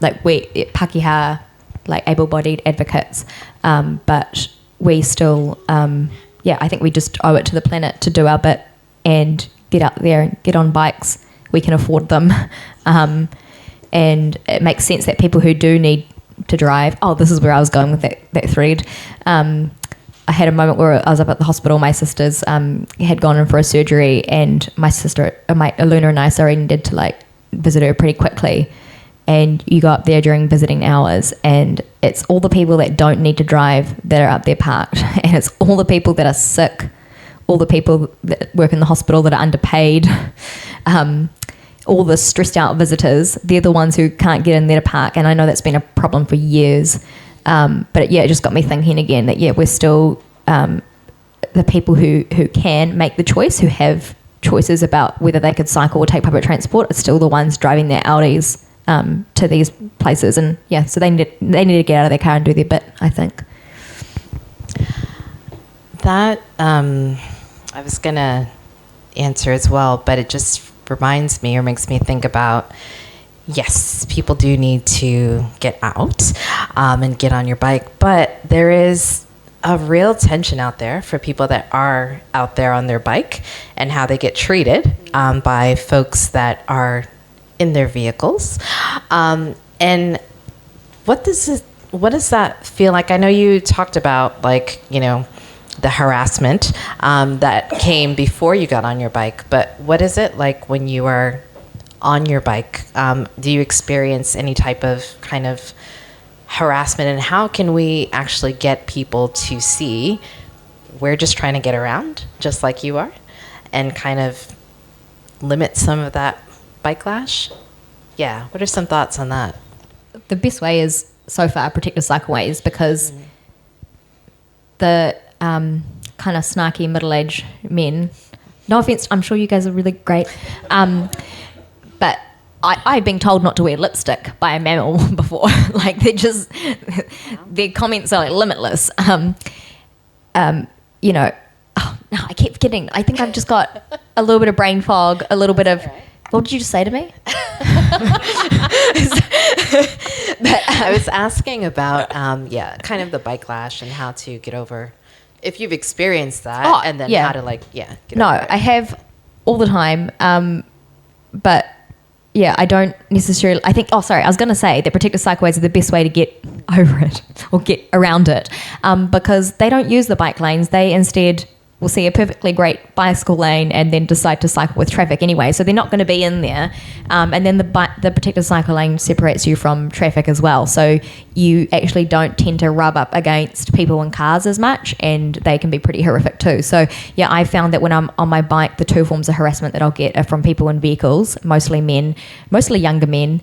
like we Pakeha, like able-bodied advocates, but we still, I think we just owe it to the planet to do our bit and get out there and get on bikes. We can afford them, and it makes sense that people who do need to drive. Oh, this is where I was going with that thread. I had a moment where I was up at the hospital. My sisters had gone in for a surgery, and my sister, Luna and I, needed to like visit her pretty quickly. And you go up there during visiting hours, and it's all the people that don't need to drive that are up there parked, and it's all the people that are sick, all the people that work in the hospital that are underpaid, all the stressed out visitors. They're the ones who can't get in there to park, and I know that's been a problem for years. But it just got me thinking again that we're still the people who can make the choice, who have choices about whether they could cycle or take public transport, are still the ones driving their Audis to these places. And so they need to get out of their car and do their bit, I think. That I was gonna answer as well, but it just reminds me or makes me think about, yes, people do need to get out and get on your bike, but there is a real tension out there for people that are out there on their bike and how they get treated by folks that are in their vehicles. And what does that feel like? I know you talked about the harassment that came before you got on your bike, but what is it like when you are on your bike? Do you experience any type of kind of harassment, and how can we actually get people to see we're just trying to get around just like you are and kind of limit some of that bike lash? Yeah, what are some thoughts on that? The best way is so far protected cycleways, because the kind of snarky middle-aged men, no offense, I'm sure you guys are really great, but I've been told not to wear lipstick by a mammal before. Like, their comments are like limitless. Oh, no, I keep forgetting. I think I've just got a little bit of brain fog, a little bit of, what did you just say to me? But I was asking about, kind of the bike lash and how to get over, if you've experienced that, how to get over it. No, I have all the time, but I don't necessarily, I think, I was going to say that protected cycleways are the best way to get over it or get around it, because they don't use the bike lanes. They instead will see a perfectly great bicycle lane and then decide to cycle with traffic anyway. So they're not going to be in there. And then the protected cycle lane separates you from traffic as well. So you actually don't tend to rub up against people and cars as much, and they can be pretty horrific too. So I found that when I'm on my bike, the two forms of harassment that I'll get are from people in vehicles, mostly men, mostly younger men,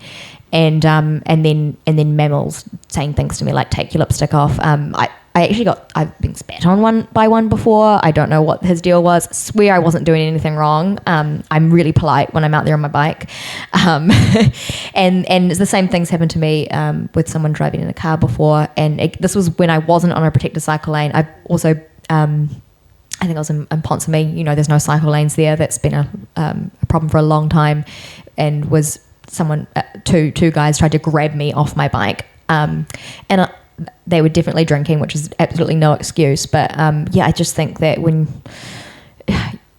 and then mammals saying things to me like, take your lipstick off. I've been spat on by one before. I don't know what his deal was. Swear I wasn't doing anything wrong. I'm really polite when I'm out there on my bike. And the same things happened to me with someone driving in a car before. And this was when I wasn't on a protected cycle lane. I also, I think I was in Ponsonby. There's no cycle lanes there. That's been a problem for a long time. And was someone, two guys tried to grab me off my bike. They were definitely drinking, which is absolutely no excuse. But I just think that when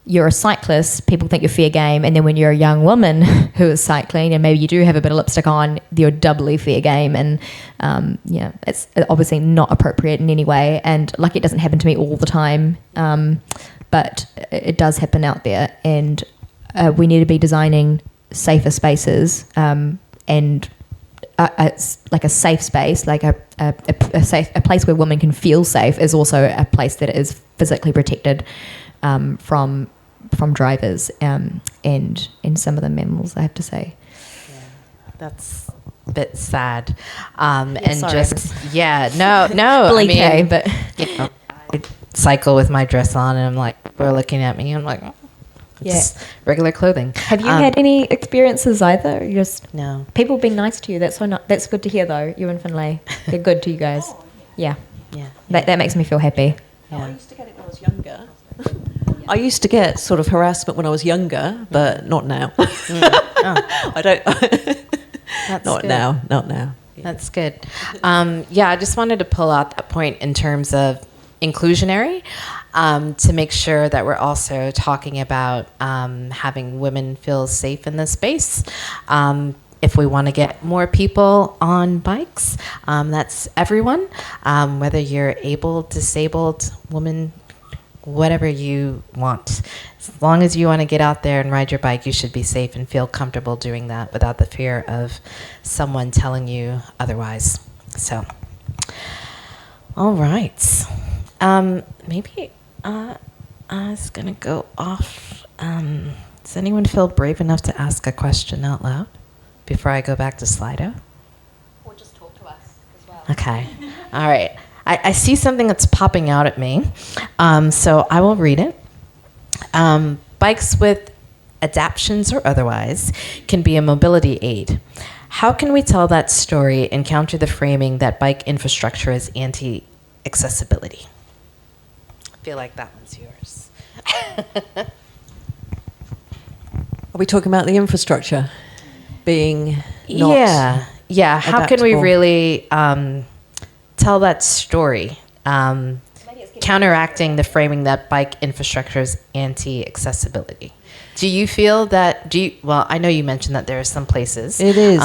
you're a cyclist, people think you're fair game. And then when you're a young woman who is cycling and maybe you do have a bit of lipstick on, you're doubly fair game. And it's obviously not appropriate in any way. And it doesn't happen to me all the time, but it does happen out there. And we need to be designing safer spaces and like a safe space, like a place where women can feel safe, is also a place that is physically protected. from drivers and some of the mammals, I have to say. That's a bit sad. Sorry. Bleak, but I cycle with my dress on, and I'm like, we're looking at me. I'm like, oh, it's regular clothing. Have you had any experiences either? No. People being nice to you. That's good to hear, though. You and Finlay, they're good to you guys. Yeah. That makes me feel happy. I used to get it when I was younger. I used to get sort of harassment when I was younger, but not now. I don't. That's not good. now. Not now. That's good. I just wanted to pull out that point in terms of inclusionary, to make sure that we're also talking about having women feel safe in this space. If we want to get more people on bikes, that's everyone, whether you're able, disabled, woman, whatever you want. As long as you want to get out there and ride your bike, you should be safe and feel comfortable doing that without the fear of someone telling you otherwise. So, all right. Maybe I was going to go off. Does anyone feel brave enough to ask a question out loud before I go back to Slido? Or just talk to us as well. Okay. All right. I see something that's popping out at me, so I will read it. Bikes with adaptions or otherwise can be a mobility aid. How can we tell that story and counter the framing that bike infrastructure is anti-accessibility? I feel like that one's yours. Are we talking about the infrastructure being not? Yeah. How can we adaptable? really tell that story? Counteracting the framing that bike infrastructure is anti-accessibility. Do you feel that? Well, I know you mentioned that there are some places. It is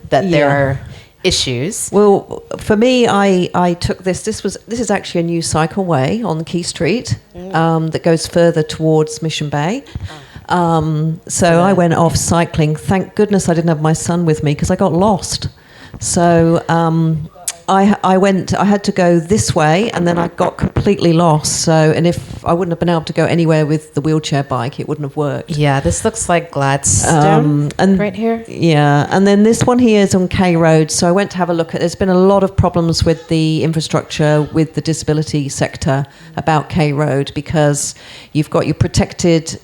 there are issues. Well, for me, I took this. This is actually a new cycleway on Key Street that goes further towards Mission Bay. So I went off cycling. Thank goodness I didn't have my son with me because I got lost. So I had to go this way, and then I got completely lost. So, and if I wouldn't have been able to go anywhere with the wheelchair bike, it wouldn't have worked. Yeah, this looks like Gladstone and right here. Yeah, and then this one here is on K Road. So I went to have a look at. There's been a lot of problems with the infrastructure with the disability sector about K Road because you've got your protected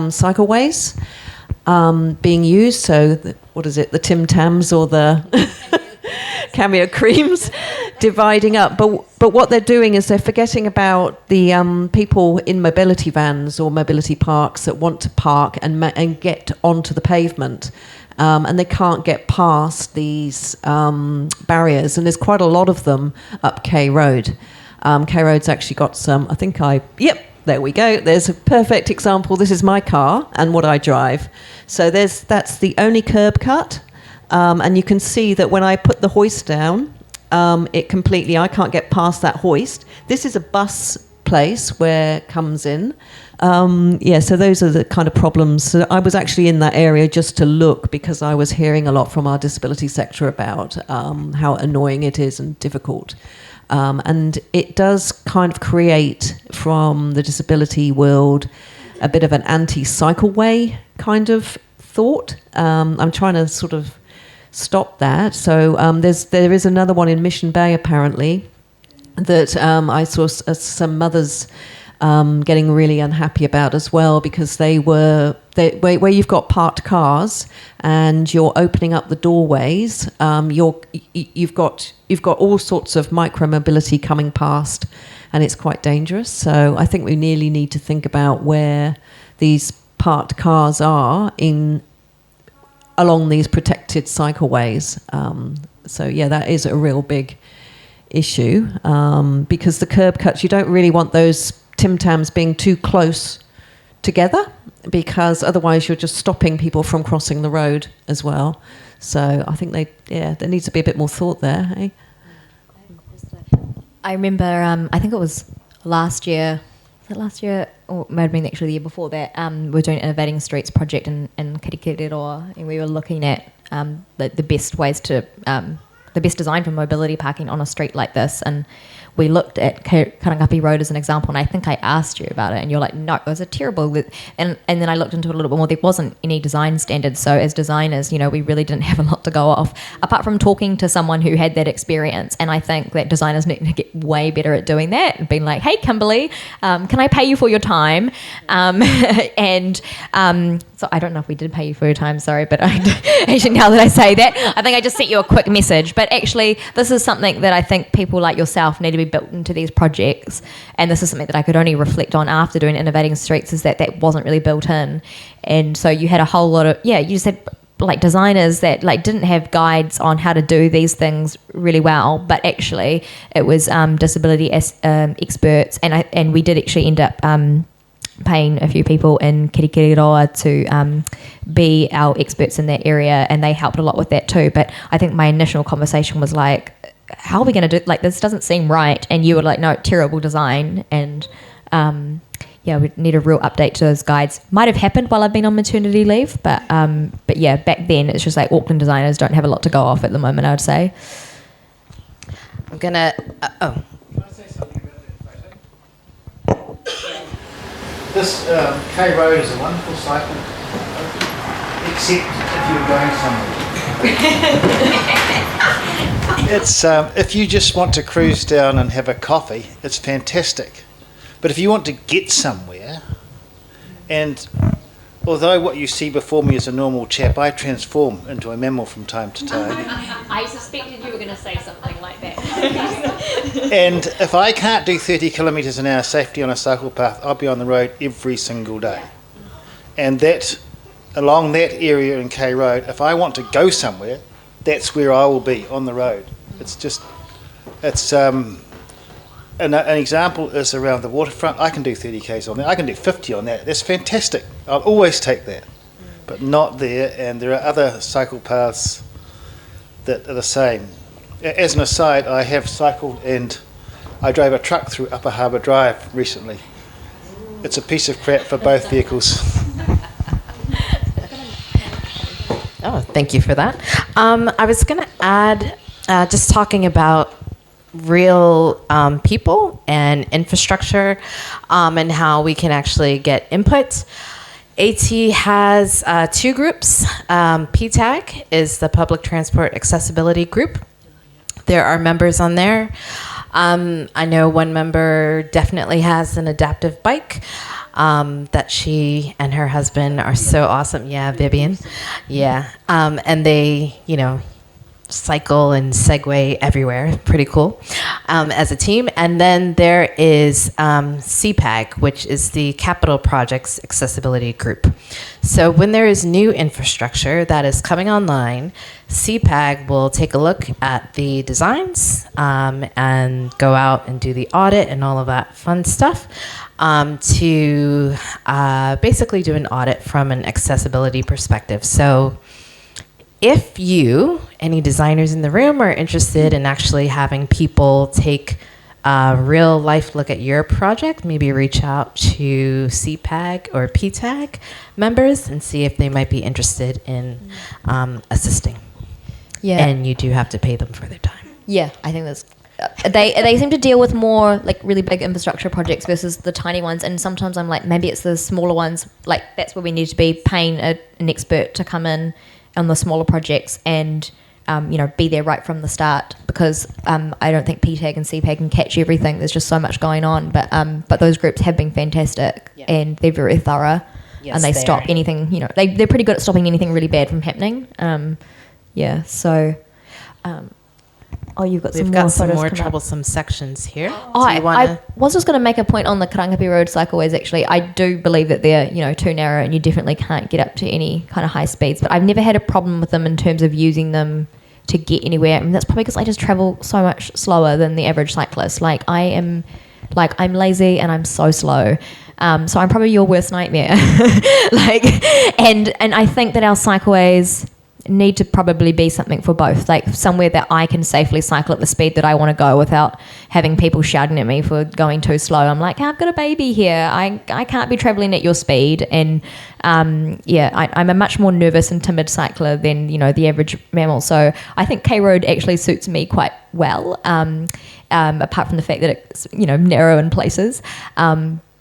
cycleways being used. So what is it? The Tim Tams or the Cameo creams dividing up, but what they're doing is they're forgetting about the people in mobility vans or mobility parks that want to park and get onto the pavement, and they can't get past these barriers, and there's quite a lot of them up K Road. K Road's actually got some. There we go. There's a perfect example. This is my car and what I drive. So that's the only curb cut. And you can see that when I put the hoist down, I can't get past that hoist. This is a bus place where it comes in. So those are the kind of problems. So I was actually in that area just to look because I was hearing a lot from our disability sector about how annoying it is and difficult. And it does kind of create from the disability world a bit of an anti-cycleway kind of thought. I'm trying to sort of stop that. So there is another one in Mission Bay apparently that I saw some mothers getting really unhappy about as well because where you've got parked cars and you're opening up the doorways, you've got all sorts of micro-mobility coming past, and it's quite dangerous. So I think we nearly need to think about where these parked cars are along these protected cycleways. That is a real big issue because the curb cuts, you don't really want those Tim Tams being too close together because otherwise you're just stopping people from crossing the road as well. So I think there needs to be a bit more thought there. Eh? I remember, I think it was last year, or it might have been actually the year before that, we were doing an Innovating Streets project in Biketober, and we were looking at the best ways to, the best design for mobility parking on a street like this. And we looked at Karangapi Road as an example, and I think I asked you about it, and you're like, no, it was a terrible. And then I looked into it a little bit more. There wasn't any design standards, so as designers, we really didn't have a lot to go off, apart from talking to someone who had that experience. And I think that designers need to get way better at doing that, and being like, hey, Kimberly, can I pay you for your time? So I don't know if we did pay you for your time, sorry, but actually now that I say that, I think I just sent you a quick message. But actually, this is something that I think people like yourself need to be built into these projects. And this is something that I could only reflect on after doing Innovating Streets, is that wasn't really built in. And so you had a whole lot of, you just had like designers that like didn't have guides on how to do these things really well, but actually it was disability experts. And we did actually end up paying a few people in Kirikiriroa to be our experts in that area, and they helped a lot with that too. But I think my initial conversation was like, how are we going to do, like, this doesn't seem right. And you were like, no, terrible design. And we need a real update to those guides. Might have happened while I've been on maternity leave, but yeah, back then it's just like Auckland designers don't have a lot to go off at the moment, I would say. I'm gonna Can I say something about that photo? This K Road is a wonderful cycle, except if you're going somewhere. It's if you just want to cruise down and have a coffee, it's fantastic. But if you want to get somewhere, and although what you see before me is a normal chap, I transform into a mammal from time to time. I suspected you were going to say something like that. And if I can't do 30 kilometres an hour safely on a cycle path, I'll be on the road every single day. And that, along that area in K Road, if I want to go somewhere, that's where I will be, on the road. An example is around the waterfront. I can do 30 k's on that. I can do 50 on that. That's fantastic. I'll always take that. But not there, and there are other cycle paths that are the same. As an aside, I have cycled and I drove a truck through Upper Harbour Drive recently. It's a piece of crap for both vehicles. Oh, thank you for that. I was going to add, just talking about real people and infrastructure, and how we can actually get input. AT has two groups. PTAG is the Public Transport Accessibility Group. There are members on there. I know one member definitely has an adaptive bike that she and her husband are so awesome. Yeah, Vivian. Yeah. And they, cycle and segue everywhere. Pretty cool as a team. And then there is CPAG, which is the Capital Projects Accessibility Group. So when there is new infrastructure that is coming online, CPAG will take a look at the designs and go out and do the audit and all of that fun stuff to basically do an audit from an accessibility perspective. So if you, any designers in the room, are interested in actually having people take a real life look at your project, maybe reach out to CPAG or PTAG members and see if they might be interested in assisting. Yeah. And you do have to pay them for their time. Yeah, I think that's... They seem to deal with more like really big infrastructure projects versus the tiny ones, and sometimes I'm like, maybe it's the smaller ones, like that's where we need to be paying an expert to come in on the smaller projects and be there right from the start, because I don't think PTAG and CPAG can catch everything. There's just so much going on, but those groups have been fantastic. Yeah. And they're very thorough. Yes, and they stop anything, they're pretty good at stopping anything really bad from happening. You've got We've got some more troublesome sections here. I was just going to make a point on the Karangapi Road cycleways. Actually, I do believe that they're too narrow and you definitely can't get up to any kind of high speeds. But I've never had a problem with them in terms of using them to get anywhere. And that's probably because I just travel so much slower than the average cyclist. I'm lazy and I'm so slow. So I'm probably your worst nightmare. And I think that our cycleways, need to probably be something for both, like somewhere that I can safely cycle at the speed that I want to go without having people shouting at me for going too slow. I'm like, I've got a baby here. I can't be traveling at your speed. And I'm a much more nervous and timid cycler than, the average mammal. So I think K Road actually suits me quite well, apart from the fact that it's, narrow in places.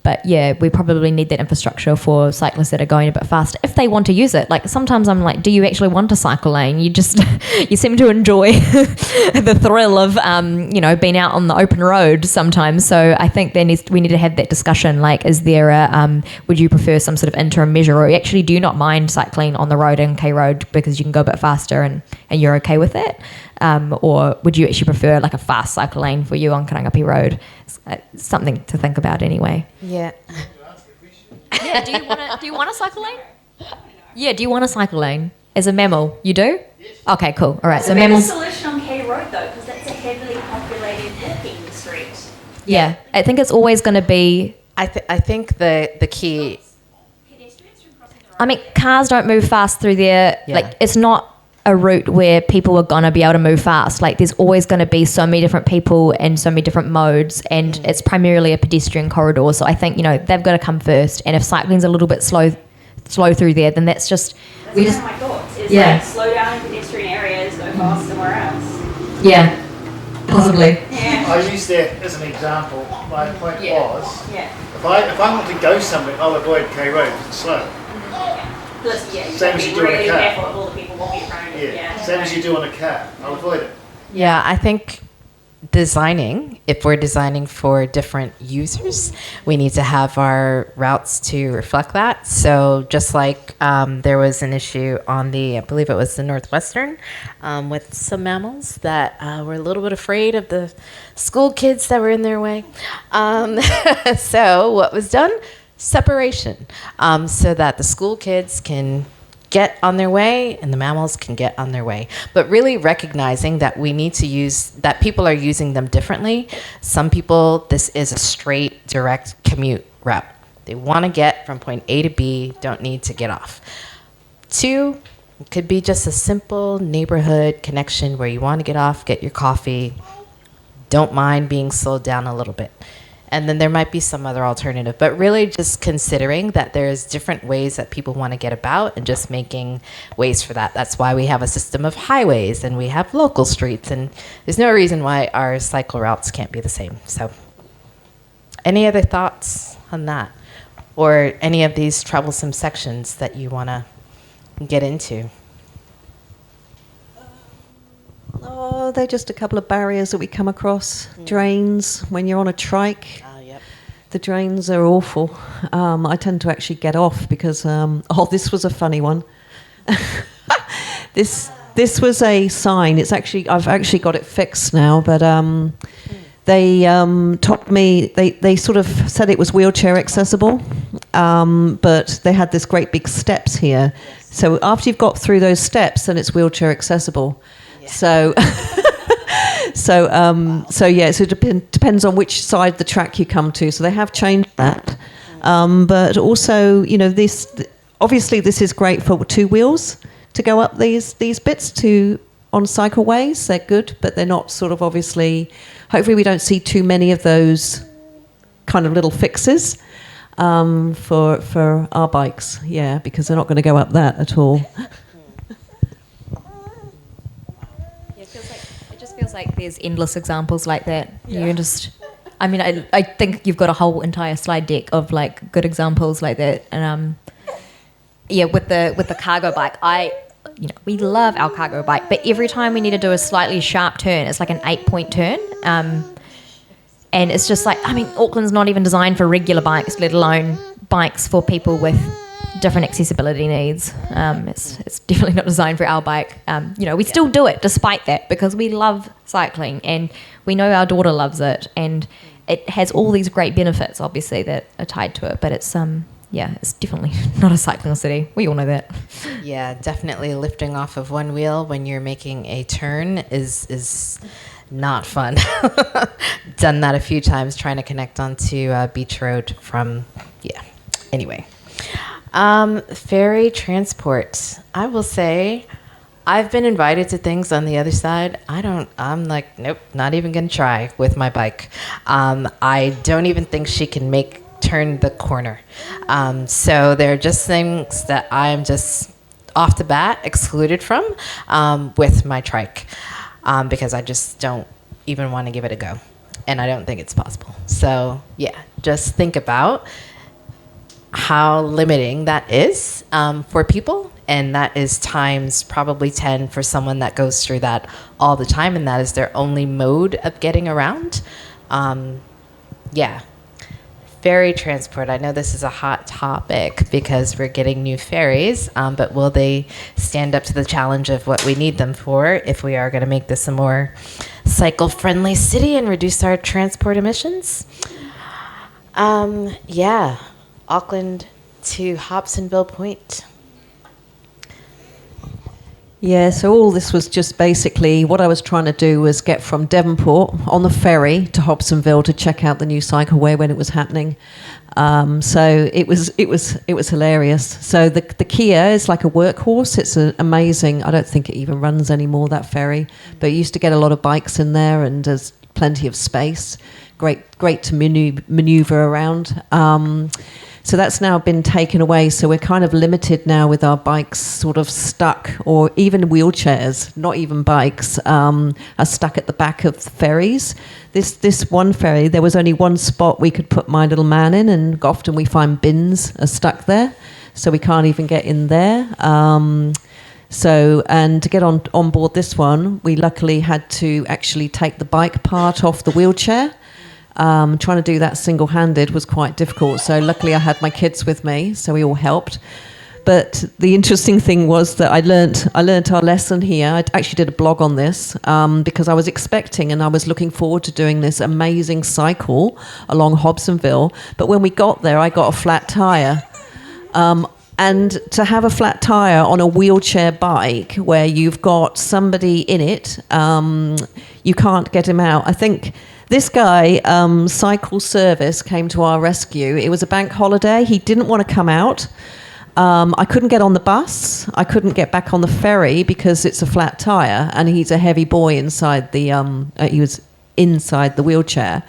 But yeah, we probably need that infrastructure for cyclists that are going a bit faster if they want to use it. Like sometimes I'm like, do you actually want a cycle lane? You just you seem to enjoy the thrill of being out on the open road sometimes. So I think we need to have that discussion. Like, is there would you prefer some sort of interim measure, or actually do you not mind cycling on the road and K Road because you can go a bit faster and you're okay with that? Or would you actually prefer like a fast cycle lane for you on Karangapi Road? It's something to think about anyway. Yeah. Yeah. Do you want a cycle lane? Yeah. Do you want a cycle lane as a mammal? You do? Yes. Okay. Cool. All right. So mammals. What's the solution on K Road though? Because that's a heavily populated walking street. Yeah. I think it's always going to be. I think the key. I mean, cars don't move fast through there. Yeah. Like, it's not a route where people are going to be able to move fast. Like, there's always going to be so many different people and so many different modes, and it's primarily a pedestrian corridor. So I think, they've got to come first. And if cycling's a little bit slow through there, then that's just... That's one of my thoughts. Is like, slow down in pedestrian areas, go fast somewhere else. Yeah, possibly. Yeah. I use that as an example. My point was, Yeah. if I want to go somewhere, I'll avoid K Road. It's slow. Plus, you Same have as to you be do in a really car. careful of all the people walking around you. Yeah. Same as you do on a car. I'll avoid it. Yeah, I think if we're designing for different users, we need to have our routes to reflect that. So just like there was an issue on I believe it was the Northwestern, with some mammals that were a little bit afraid of the school kids that were in their way. So what was done? Separation, so that the school kids can get on their way and the mammals can get on their way. But really recognizing that we need to that people are using them differently. Some people, this is a straight, direct commute route. They want to get from point A to B, don't need to get off. 2, it could be just a simple neighborhood connection where you want to get off, get your coffee, don't mind being slowed down a little bit. And then there might be some other alternative, but really just considering that there's different ways that people want to get about and just making ways for that. That's why we have a system of highways and we have local streets, and there's no reason why our cycle routes can't be the same. So any other thoughts on that, or any of these troublesome sections that you want to get into? Oh, they're just a couple of barriers that we come across. Drains, when you're on a trike. Yep. The drains are awful. I tend to actually get off because, this was a funny one. This was a sign. I've actually got it fixed now, but they told me, they sort of said it was wheelchair accessible, but they had this great big steps here. So after you've got through those steps, then it's wheelchair accessible. So, so it depends on which side of the track you come to. So they have changed that, but also, obviously this is great for 2 wheels to go up these bits on cycleways. They're good, but they're not sort of obviously. Hopefully, we don't see too many of those kind of little fixes for our bikes. Yeah, because they're not going to go up that at all. Feels like there's endless examples like that. Yeah. I think you've got a whole entire slide deck of like good examples like that. And with the cargo bike, we love our cargo bike, but every time we need to do a slightly sharp turn, it's like an 8-point turn. And it's just like, Auckland's not even designed for regular bikes, let alone bikes for people with different accessibility needs. It's definitely not designed for our bike. We still do it despite that because we love cycling and we know our daughter loves it, and it has all these great benefits obviously that are tied to it, but it's it's definitely not a cycling city. We all know that. Yeah, definitely lifting off of one wheel when you're making a turn is not fun. Done that a few times trying to connect onto Beach Road anyway. Ferry transport. I will say I've been invited to things on the other side. I'm like, nope, not even gonna try with my bike. I don't even think she can turn the corner. So there are just things that I'm just off the bat excluded from with my trike because I just don't even want to give it a go. And I don't think it's possible. So yeah, just think about how limiting that is for people. And that is times probably 10 for someone that goes through that all the time. And that is their only mode of getting around. Yeah. Ferry transport. I know this is a hot topic because we're getting new ferries, but will they stand up to the challenge of what we need them for if we are going to make this a more cycle-friendly city and reduce our transport emissions? Yeah. Auckland to Hobsonville Point. Yeah, so all this was just basically what I was trying to do was get from Devonport on the ferry to Hobsonville to check out the new cycleway when it was happening. So it was hilarious. So the Kia is like a workhorse. It's amazing. I don't think it even runs anymore, that ferry, but you used to get a lot of bikes in there, and there's plenty of space. Great to maneuver around. So that's now been taken away. So we're kind of limited now with our bikes sort of stuck, or even wheelchairs, not even bikes, are stuck at the back of the ferries. This one ferry, there was only one spot we could put my little man in, and often we find bins are stuck there. So we can't even get in there. So, and to get on board this one, we luckily had to actually take the bike part off the wheelchair. Trying to do that single-handed was quite difficult. So luckily I had my kids with me, so we all helped. But the interesting thing was that I learnt our lesson here. I actually did a blog on this because I was expecting and I was looking forward to doing this amazing cycle along Hobsonville. But when we got there, I got a flat tyre. And to have a flat tyre on a wheelchair bike where you've got somebody in it, you can't get him out. I think this guy, Cycle Service, came to our rescue. It was a bank holiday. He didn't want to come out. I couldn't get on the bus. I couldn't get back on the ferry because it's a flat tyre, and he's a heavy boy inside the. He was inside the wheelchair.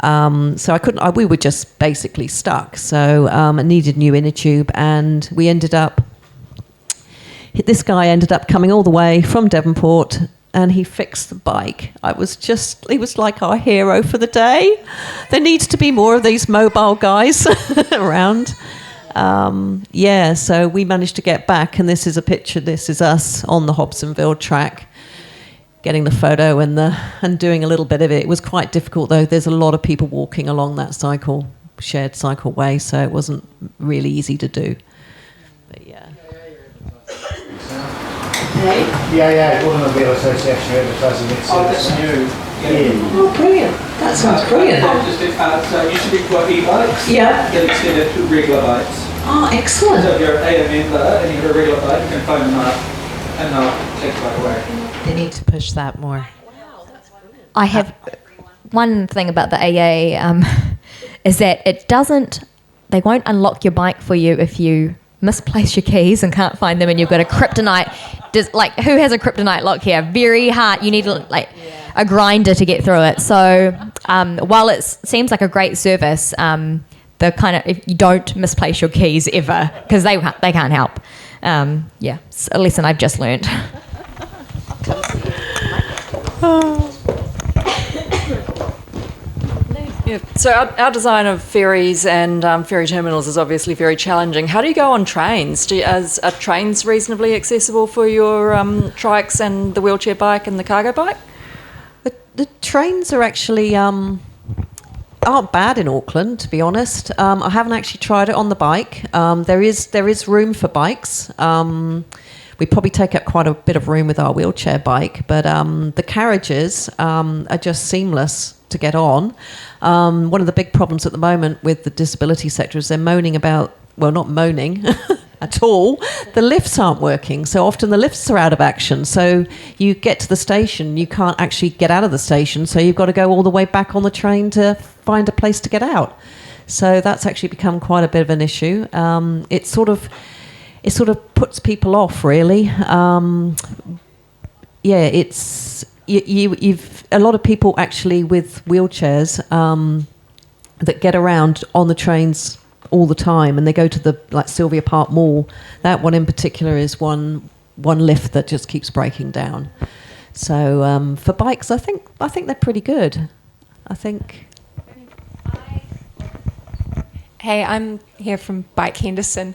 So I couldn't. We were just basically stuck. So I needed new inner tube, and we ended up. This guy ended up coming all the way from Devonport, and he fixed the bike. He was like our hero for the day. There needs to be more of these mobile guys around. So we managed to get back, and this is a picture. This is us on the Hobsonville track, getting the photo and doing a little bit of it. It was quite difficult though. There's a lot of people walking along that shared cycleway, so it wasn't really easy to do. But yeah. Yeah, Automobile Association advertising it. Oh, that's new. Yeah. Oh, brilliant. That sounds brilliant. So it used to be for e-bikes. Yeah. Then extended to regular bikes. Oh, excellent. So if you're a member and you have a regular bike, you can phone them up and they'll take the bike away. They need to push that more. I have one thing about the AA is that they won't unlock your bike for you if you misplace your keys and can't find them and you've got a kryptonite. Who has a kryptonite lock here? Very hard. You need a grinder to get through it. So while it seems like a great service, if you don't misplace your keys ever, because they can't help. It's a lesson I've just learned. Yeah. So our design of ferries and ferry terminals is obviously very challenging. How do you go on trains? Are trains reasonably accessible for your trikes and the wheelchair bike and the cargo bike? The trains are actually aren't bad in Auckland, to be honest. I haven't actually tried it on the bike. There is room for bikes. We probably take up quite a bit of room with our wheelchair bike, but the carriages are just seamless to get on. One of the big problems at the moment with the disability sector is they're moaning about, well, not moaning at all, the lifts aren't working. So often the lifts are out of action. So you get to the station, you can't actually get out of the station, so you've got to go all the way back on the train to find a place to get out. So that's actually become quite a bit of an issue. it sort of puts people off, really. It's you've a lot of people actually with wheelchairs that get around on the trains all the time, and they go to the Sylvia Park Mall. That one in particular is one lift that just keeps breaking down. So for bikes, I think they're pretty good. I think. Hey, I'm here from Bike Henderson.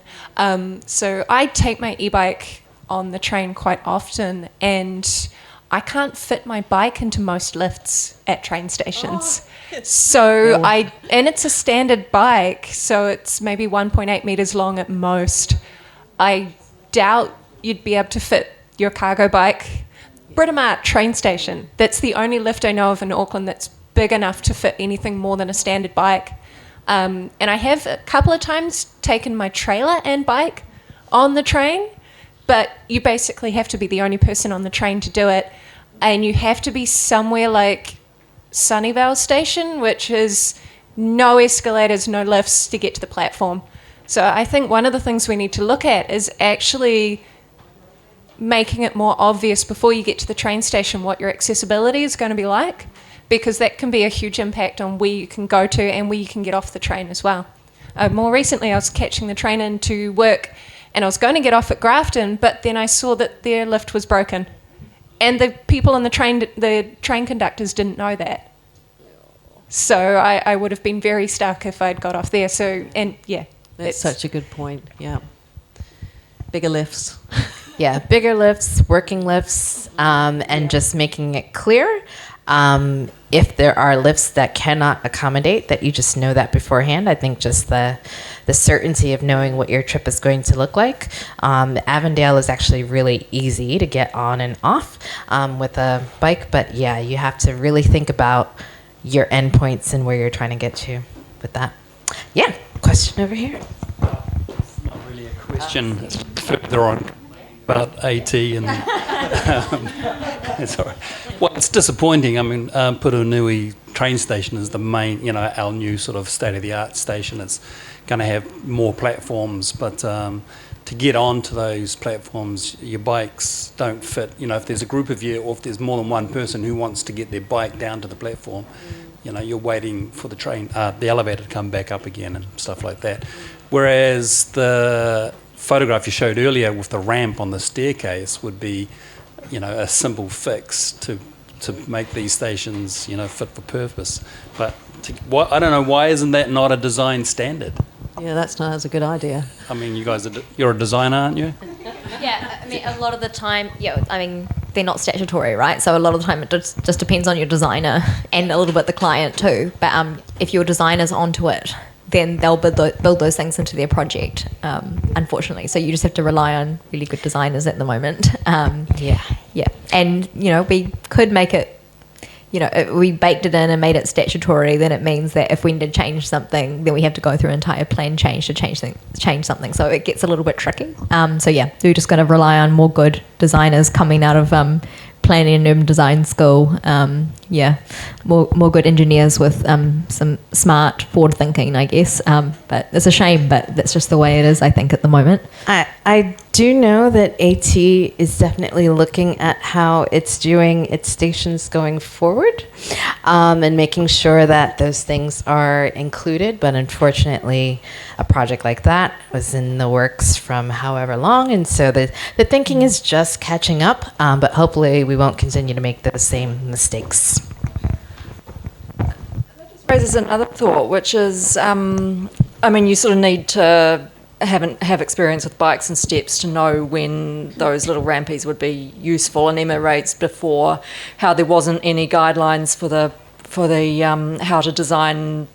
So I take my e-bike on the train quite often, and I can't fit my bike into most lifts at train stations. So and it's a standard bike, so it's maybe 1.8 meters long at most. I doubt you'd be able to fit your cargo bike. Britomart train station, that's the only lift I know of in Auckland that's big enough to fit anything more than a standard bike. And I have a couple of times taken my trailer and bike on the train, but you basically have to be the only person on the train to do it. And you have to be somewhere like Sunnyvale Station, which is no escalators, no lifts to get to the platform. So I think one of the things we need to look at is actually making it more obvious before you get to the train station what your accessibility is going to be like, because that can be a huge impact on where you can go to and where you can get off the train as well. More recently, I was catching the train into work, and I was going to get off at Grafton, but then I saw that their lift was broken. And the people on the train conductors didn't know that. So I would have been very stuck if I'd got off there. So, and yeah. That's such a good point, yeah. Bigger lifts. Yeah, bigger lifts, working lifts, and just making it clear. If there are lifts that cannot accommodate, that you just know that beforehand. I think just the certainty of knowing what your trip is going to look like. Avondale is actually really easy to get on and off with a bike, but yeah, you have to really think about your endpoints and where you're trying to get to with that. Yeah, question over here. It's not really a question. It's further on about AT and it's all right. Well, it's disappointing. I mean, Purunui train station is the main, our new sort of state-of-the-art station. It's going to have more platforms, but to get onto those platforms, your bikes don't fit. If there's a group of you, or if there's more than one person who wants to get their bike down to the platform, you're waiting for the train, the elevator to come back up again and stuff like that. Whereas the photograph you showed earlier with the ramp on the staircase would be, a simple fix to make these stations, fit for purpose. But I don't know, why isn't that not a design standard? Yeah, that's a good idea. I mean, you're a designer, aren't you? Yeah, I mean, a lot of the time, they're not statutory, right? So a lot of the time it just depends on your designer and a little bit the client too. But if your designer's onto it, then they'll build those things into their project, unfortunately. So you just have to rely on really good designers at the moment. Yeah. And, we could make it, if we baked it in and made it statutory, then it means that if we need to change something, then we have to go through an entire plan change to change something. So it gets a little bit tricky. We're just going to rely on more good designers coming out of planning and urban design school. More good engineers with some smart forward thinking, I guess. But it's a shame, but that's just the way it is, I think, at the moment. I do know that AT is definitely looking at how it's doing its stations going forward, and making sure that those things are included. But unfortunately, a project like that was in the works from however long, and so the thinking is just catching up. But hopefully, we won't continue to make those same mistakes. Raises another thought, which is, you sort of need to have experience with bikes and steps to know when those little rampies would be useful. And Emma raised before how there wasn't any guidelines for the how to design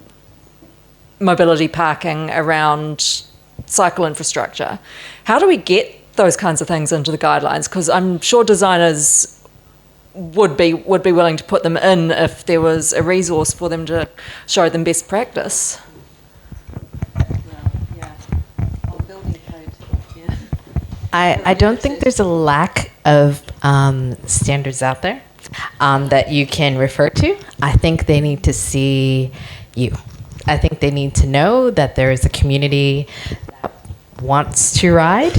mobility parking around cycle infrastructure. How do we get those kinds of things into the guidelines? Because I'm sure designers would be willing to put them in if there was a resource for them to show them best practice. I don't think there's a lack of standards out there that you can refer to. I think they need to see you. I think they need to know that there is a community that wants to ride,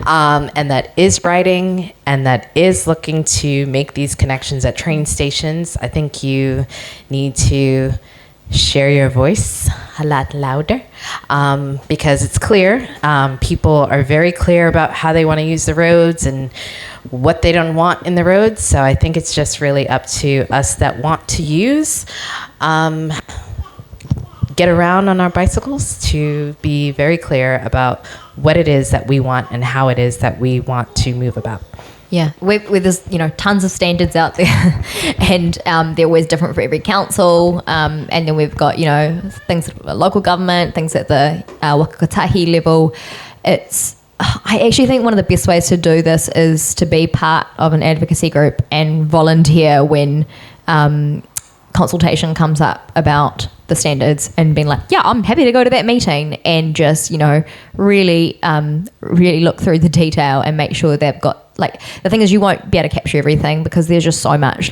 and that is riding, and that is looking to make these connections at train stations, I think you need to share your voice a lot louder, because it's clear. People are very clear about how they want to use the roads and what they don't want in the roads. So I think it's just really up to us that want to use, get around on our bicycles, to be very clear about what it is that we want and how it is that we want to move about. Yeah, where there's tons of standards out there, and they're always different for every council. And then we've got things at local government, things at the Wakakatahi level. I actually think one of the best ways to do this is to be part of an advocacy group and volunteer when consultation comes up about the standards, and being like, yeah, I'm happy to go to that meeting, and just really look through the detail and make sure they've got, like, the thing is, you won't be able to capture everything because there's just so much,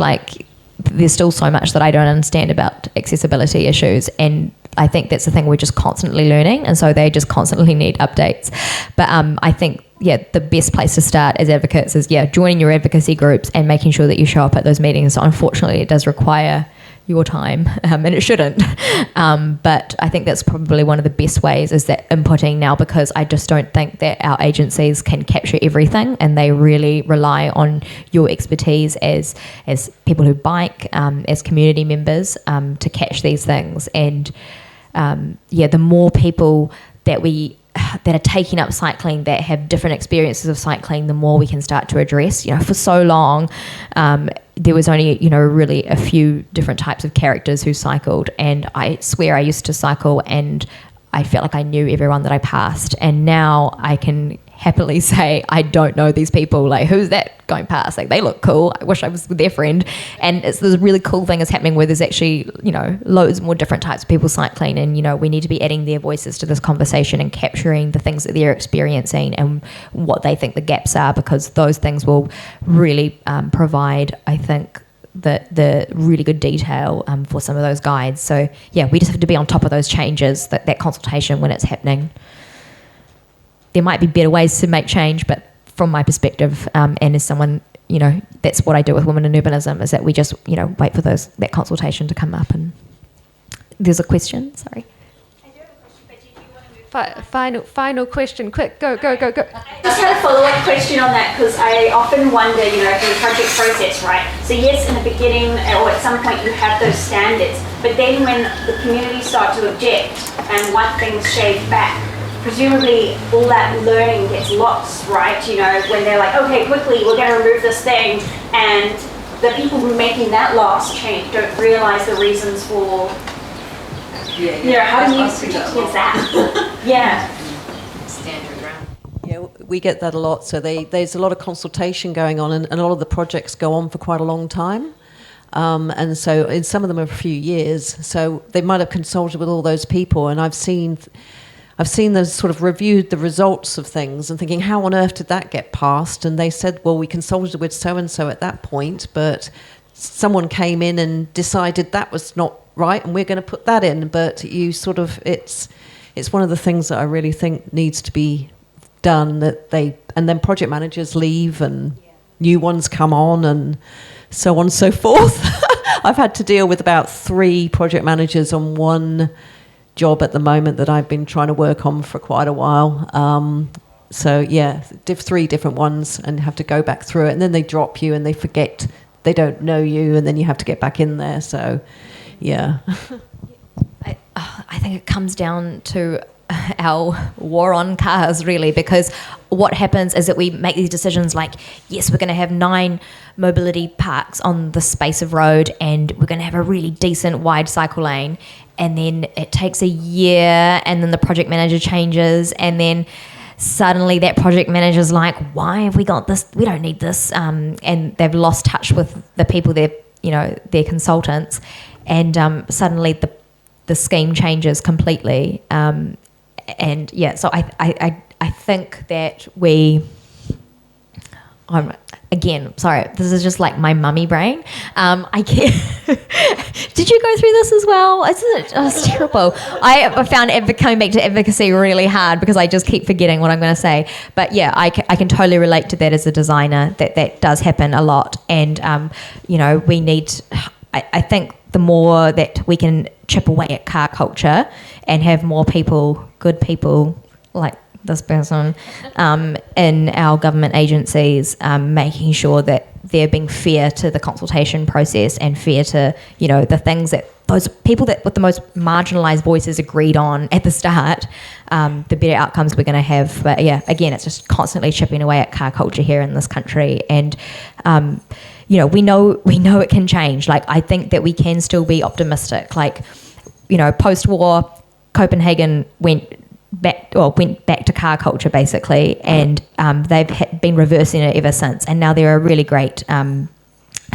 there's still so much that I don't understand about accessibility issues, and I think that's the thing, we're just constantly learning, and so they just constantly need updates. But I think the best place to start as advocates is joining your advocacy groups and making sure that you show up at those meetings. So unfortunately, it does require your time, and it shouldn't. But I think that's probably one of the best ways, is that inputting now, because I just don't think that our agencies can capture everything, and they really rely on your expertise as people who bike, as community members, to catch these things. And the more people that are taking up cycling, that have different experiences of cycling, the more we can start to address. For so long, there was only really a few different types of characters who cycled, and I swear I used to cycle and I felt like I knew everyone that I passed, and now I can happily say I don't know these people. Like, who's that going past? Like, they look cool, I wish I was their friend. And it's this really cool thing is happening where there's actually loads more different types of people cycling, and we need to be adding their voices to this conversation and capturing the things that they're experiencing and what they think the gaps are, because those things will really provide, I think, the really good detail for some of those guides. So we just have to be on top of those changes, that consultation when it's happening. There might be better ways to make change, but from my perspective, and as someone, that's what I do with Women in Urbanism, is that we just, wait for that consultation to come up. And there's a question, sorry. I do have a question, but did you want to move Final question, quick, go. I just had a follow-up question on that, because I often wonder, for the project process, right? So yes, in the beginning or at some point you have those standards, but then when the community start to object and want things shaved back, presumably all that learning gets lost, right? When they're like, okay, quickly, we're going to remove this thing, and the people who are making that last change don't realize the reasons for, how do you protect against that? Stand your ground. Yeah, we get that a lot. So there's a lot of consultation going on, and a lot of the projects go on for quite a long time. And so in some of them are a few years. So they might have consulted with all those people, and I've seen those sort of reviewed the results of things and thinking, how on earth did that get passed? And they said, well, we consulted with so-and-so at that point, but someone came in and decided that was not right, and we're going to put that in. But it's one of the things that I really think needs to be done, and then project managers leave and new ones come on and so on and so forth. I've had to deal with about 3 project managers on one job at the moment that I've been trying to work on for quite a while. 3 different ones, and have to go back through it, and then they drop you and they forget, they don't know you, and then you have to get back in there. So I think it comes down to our war on cars, really, because what happens is that we make these decisions like, yes, we're going to have 9 mobility parks on the space of road, and we're going to have a really decent wide cycle lane, and then it takes a year, and then the project manager changes, and then suddenly that project manager's like, why have we got this? We don't need this. And they've lost touch with the people, their consultants, and suddenly the scheme changes completely. So I think that again, sorry, this is just like my mummy brain. I get Did you go through this as well? It's terrible. I found coming back to advocacy really hard because I just keep forgetting what I'm going to say. But yeah, I can totally relate to that as a designer, that does happen a lot. And, we need, I think the more that we can chip away at car culture and have more people, good people like this person, in our government agencies, making sure that they're being fair to the consultation process and fair to, the things that those people that with the most marginalised voices agreed on at the start, the better outcomes we're going to have. But yeah, again, it's just constantly chipping away at car culture here in this country. And, we know it can change. Like, I think that we can still be optimistic. Like, post-war, Copenhagen went back to car culture basically, and they've been reversing it ever since, and now they're a really great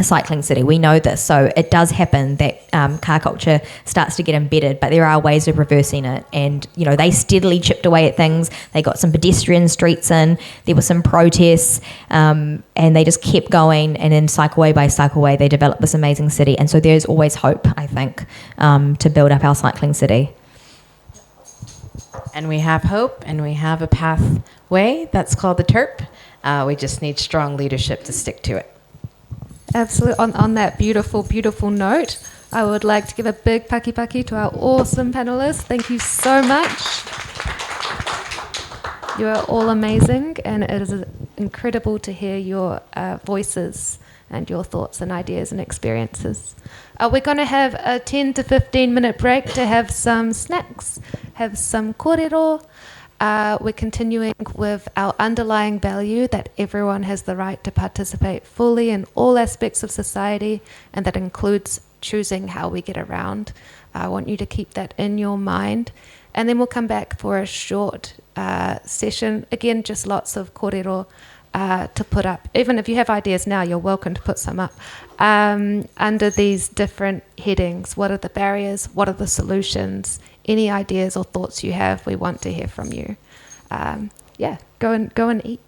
cycling city. We know this, so it does happen that car culture starts to get embedded, but there are ways of reversing it. And they steadily chipped away at things. They got some pedestrian streets in, there were some protests, and they just kept going, and then cycleway by cycleway they developed this amazing city. And so there's always hope, I think, to build up our cycling city. And we have hope, and we have a pathway that's called the TERP. We just need strong leadership to stick to it. Absolutely. On that beautiful, beautiful note, I would like to give a big paki to our awesome panelists. Thank you so much. You are all amazing, and it is incredible to hear your voices and your thoughts and ideas and experiences. We're going to have a 10 to 15 minute break to have some snacks, have some kōrero. We're continuing with our underlying value that everyone has the right to participate fully in all aspects of society, and that includes choosing how we get around. I want you to keep that in your mind. And then we'll come back for a short session. Again, just lots of kōrero to put up. Even if you have ideas now, you're welcome to put some up under these different headings. What are the barriers? What are the solutions? Any ideas or thoughts you have, we want to hear from you. Go and eat.